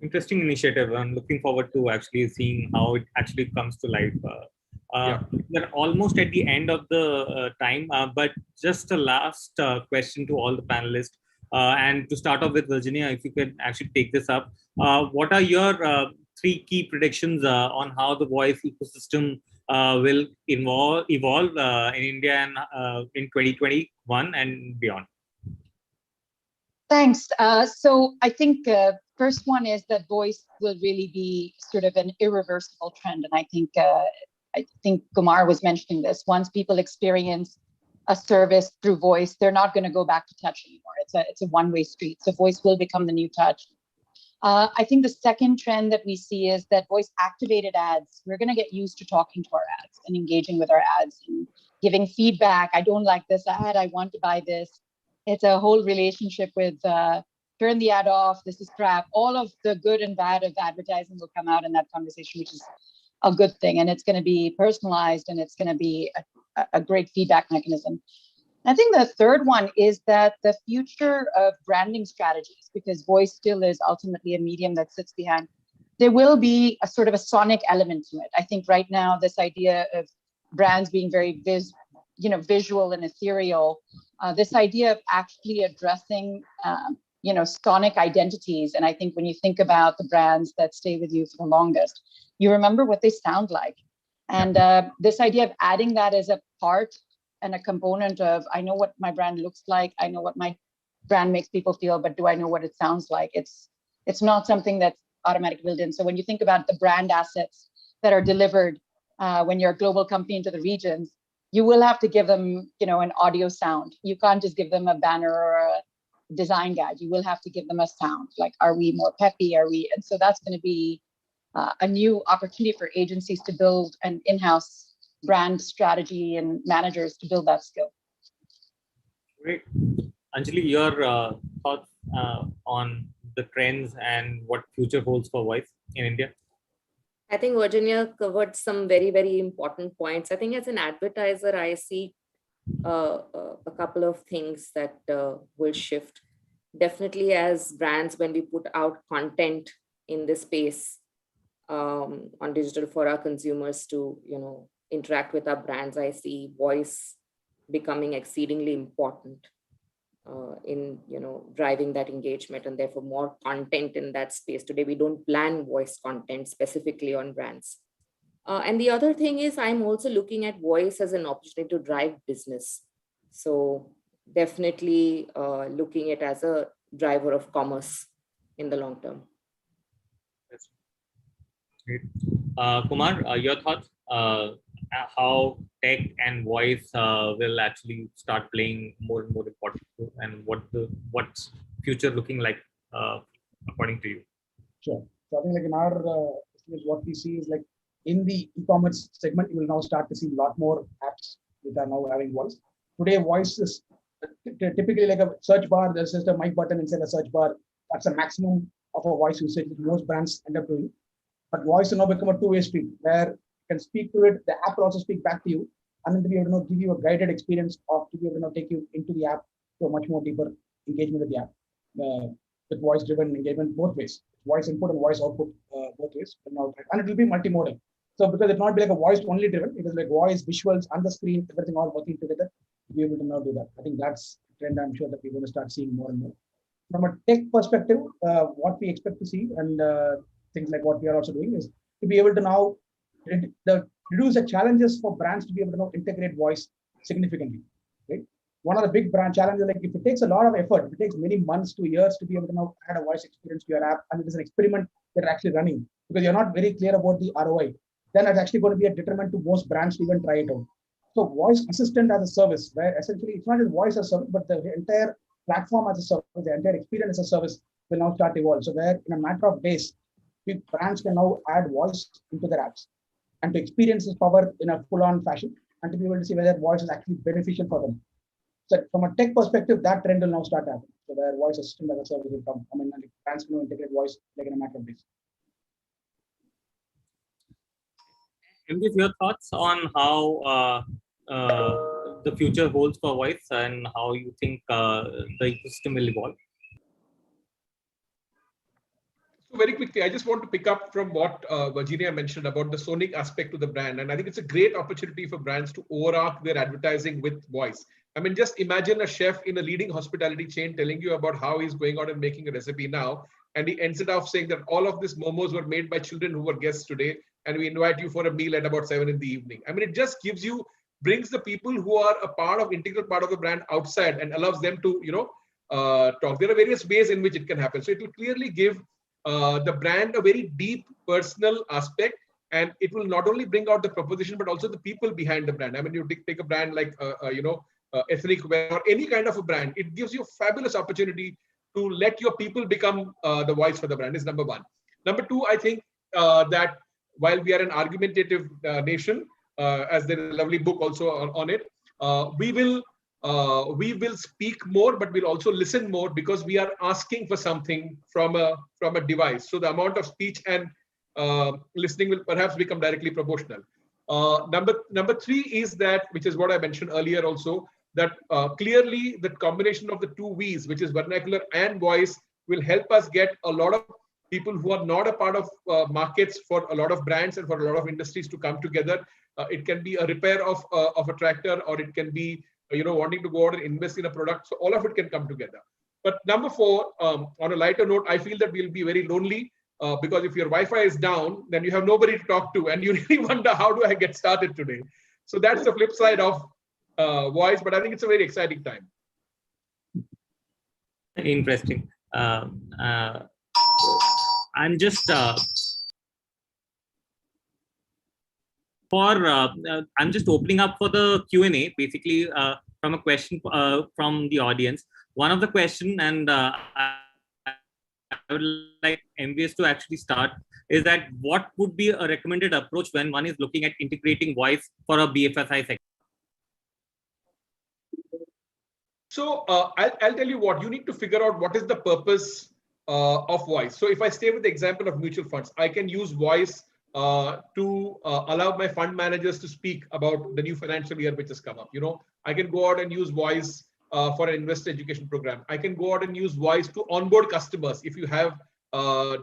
Interesting initiative. I'm looking forward to actually seeing how it actually comes to life. We're almost at the end of the time, but just a last question to all the panelists. And to start off with Virginia, if you could actually take this up. What are your three key predictions on how the voice ecosystem will evolve in India and in 2021 and beyond? Thanks. So I think first one is that voice will really be sort of an irreversible trend. And I think Kumar was mentioning this. Once people experience a service through voice, they're not going to go back to touch anymore. It's a one-way street. So voice will become the new touch. I think the second trend that we see is that voice activated ads, we're going to get used to talking to our ads and engaging with our ads and giving feedback. I don't like this ad. I want to buy this. It's a whole relationship with turn the ad off. This is crap. All of the good and bad of advertising will come out in that conversation, which is a good thing. And it's going to be personalized and it's going to be a great feedback mechanism. I think the third one is that the future of branding strategies, because voice still is ultimately a medium that sits behind, there will be a sort of a sonic element to it. I think right now, this idea of brands being very visual and ethereal, this idea of actually addressing, sonic identities. And I think when you think about the brands that stay with you for the longest, you remember what they sound like. And this idea of adding that as a part and a component of, I know what my brand looks like, I know what my brand makes people feel, but do I know what it sounds like? It's not something that's automatically built in. So when you think about the brand assets that are delivered when you're a global company into the regions, you will have to give them, an audio sound. You can't just give them a banner or a design guide. You will have to give them a sound. Like, are we more peppy? And so that's going to be a new opportunity for agencies to build an in-house brand strategy and managers to build that skill. Great. Anjali, your thoughts on the trends and what future holds for voice in India? I think Virginia covered some very, very important points. I think as an advertiser, I see a couple of things that will shift. Definitely as brands, when we put out content in this space on digital for our consumers to, interact with our brands, I see voice becoming exceedingly important in, driving that engagement, and therefore more content in that space. Today, we don't plan voice content specifically on brands. And the other thing is, I'm also looking at voice as an opportunity to drive business. So definitely looking at it as a driver of commerce in the long term. That's great. Kumar, your thoughts? How tech and voice will actually start playing more and more important role, and what's future looking like according to you? Sure. So I think like in our what we see is like in the e-commerce segment, you will now start to see a lot more apps that are now having voice. Today, voice is typically like a search bar. There's just a mic button inside a search bar. That's a maximum of a voice usage that most brands end up doing. But voice will now become a two-way street where you can speak to it. The app will also speak back to you, and then to be able to give you a guided experience of to be able to take you into the app to a much more deeper engagement with the app. With voice-driven engagement both ways, voice input and voice output both ways, and it will be multimodal. So because it will not be like a voice only driven, it is like voice, visuals, and the screen, everything all working together to be able to now do that. I think that's a trend I'm sure that we're going to start seeing more and more. From a tech perspective, what we expect to see and things like what we are also doing is to be able to now reduce the challenges for brands to be able to now integrate voice significantly. Right? One of the big brand challenges, like if it takes a lot of effort, if it takes many months to years to be able to now add a voice experience to your app, and it is an experiment that are actually running because you're not very clear about the ROI, then it's actually going to be a detriment to most brands to even try it out. So voice assistant as a service, where essentially it's not just voice as a service, but the entire platform as a service, the entire experience as a service will now start to evolve. So where in a matter of days, brands can now add voice into their apps and to experience this power in a full-on fashion and to be able to see whether voice is actually beneficial for them. So from a tech perspective, that trend will now start happening. So where voice assistant as a service will come. I mean, brands can integrate voice like in a matter of days. M.V.S, your thoughts on how the future holds for voice and how you think the ecosystem will evolve? So very quickly, I just want to pick up from what Virginia mentioned about the sonic aspect to the brand. And I think it's a great opportunity for brands to overarch their advertising with voice. I mean, just imagine a chef in a leading hospitality chain telling you about how he's going out and making a recipe now. And he ends it off saying that all of these momos were made by children who were guests today. And we invite you for a meal at about 7 in the evening. I mean, it just brings the people who are integral part of the brand outside and allows them to, talk. There are various ways in which it can happen. So it will clearly give the brand a very deep personal aspect, and it will not only bring out the proposition, but also the people behind the brand. I mean, you take a brand like, ethnic wear or any kind of a brand, it gives you a fabulous opportunity to let your people become the voice for the brand is number one. Number two, I think that while we are an argumentative nation, as there is a lovely book also on it, we will speak more, but we'll also listen more because we are asking for something from a device. So the amount of speech and listening will perhaps become directly proportional. Number three is that, which is what I mentioned earlier also, that clearly the combination of the two V's, which is vernacular and voice, will help us get a lot of people who are not a part of markets for a lot of brands and for a lot of industries to come together. It can be a repair of a tractor, or it can be wanting to go out and invest in a product. So all of it can come together. But number four, on a lighter note, I feel that we'll be very lonely because if your Wi-Fi is down, then you have nobody to talk to, and you really wonder, how do I get started today? So that's the flip side of voice, but I think it's a very exciting time. Interesting. I'm just I'm just opening up for the Q&A, basically from a question from the audience. One of the question, and I would like M.V.S to actually start. is that what would be a recommended approach when one is looking at integrating voice for a BFSI sector? So I'll tell you what, you need to figure out what is the purpose of voice. So if I stay with the example of mutual funds, I can use voice to allow my fund managers to speak about the new financial year which has come up. I can go out and use voice for an investor education program. I can go out and use voice to onboard customers if you have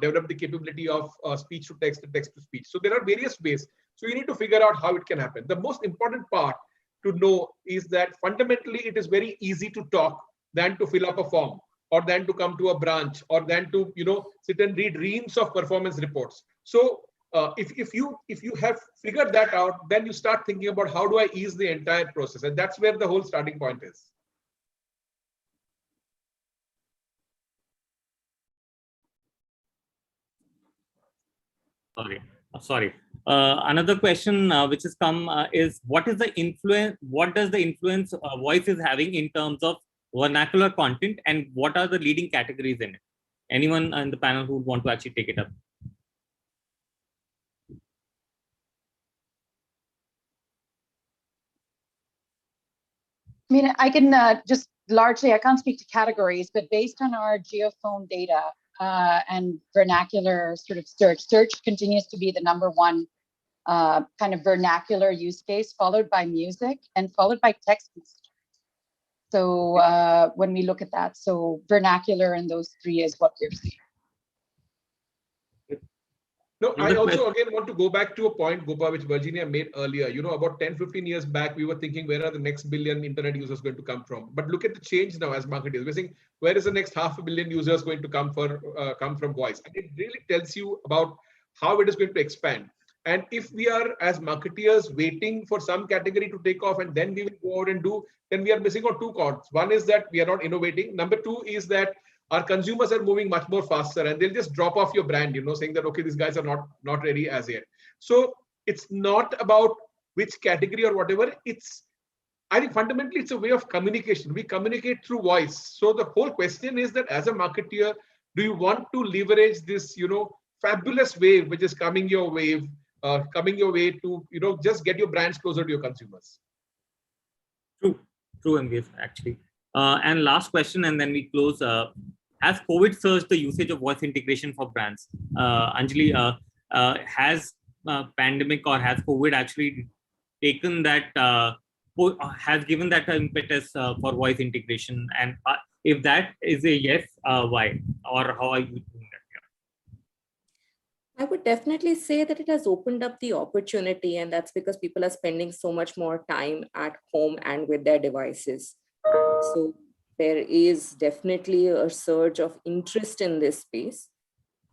developed the capability of speech to text and text to speech. So there are various ways. So you need to figure out how it can happen. The most important part to know is that fundamentally it is very easy to talk than to fill up a form, or than to come to a branch, or than to sit and read reams of performance reports. So if you have figured that out, then you start thinking about how do I ease the entire process, and that's where the whole starting point is. Sorry. Another question which has come is what does the influence voice is having in terms of vernacular content, and what are the leading categories in it? Anyone in the panel who would want to actually take it up? I mean, I can just largely, I can't speak to categories, but based on our geophone data and vernacular sort of search continues to be the #1 kind of vernacular use case, followed by music and followed by text message. So when we look at that, so vernacular and those three is what we're seeing. No, I also again want to go back to a point, Gopa, which Virginia made earlier. About 10-15 years back, we were thinking, where are the next billion internet users going to come from? But look at the change now as marketers. We're saying, where is the next 500 million users going to come from voice? And it really tells you about how it is going to expand. And if we are, as marketeers, waiting for some category to take off and then we will go out and do, then we are missing on two counts. One is that we are not innovating. Number two is that our consumers are moving much more faster, and they'll just drop off your brand, saying that, okay, these guys are not ready as yet. So it's not about which category or whatever. I think fundamentally it's a way of communication. We communicate through voice. So the whole question is that as a marketeer, do you want to leverage this, fabulous wave which is coming your way to, just get your brands closer to your consumers? True, M.V.S. actually. And last question, and then we close. Has COVID surged the usage of voice integration for brands? Anjali, has pandemic or has COVID actually taken that, has given that impetus for voice integration? And if that is a yes, why? Or how are you doing that? I would definitely say that it has opened up the opportunity, and that's because people are spending so much more time at home and with their devices. So there is definitely a surge of interest in this space.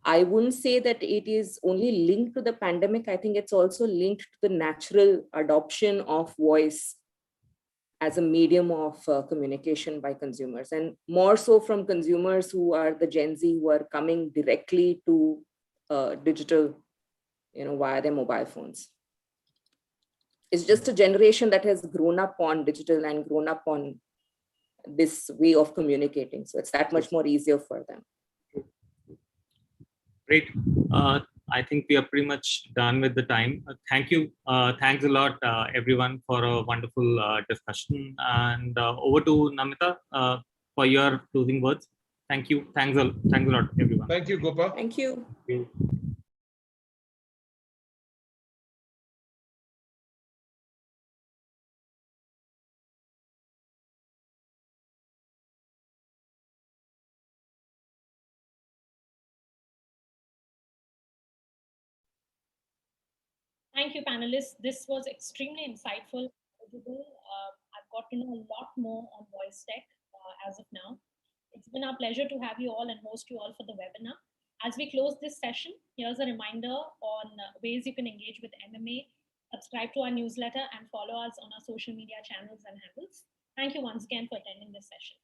I wouldn't say that it is only linked to the pandemic. I think it's also linked to the natural adoption of voice as a medium of communication by consumers, and more so from consumers who are the Gen Z, who are coming directly to digital, via their mobile phones. It's just a generation that has grown up on digital and grown up on this way of communicating. So it's that much more easier for them. Great. I think we are pretty much done with the time. Thank you. Thanks a lot, everyone, for a wonderful discussion. And over to Namita for your closing words. Thank you. Thanks a lot, everyone. Thank you, Gopa. Thank you. Thank you, panelists. This was extremely insightful. I've got to know a lot more on voice tech as of now. It's been our pleasure to have you all and host you all for the webinar. As we close this session, here's a reminder on ways you can engage with MMA. Subscribe to our newsletter and follow us on our social media channels and handles. Thank you once again for attending this session.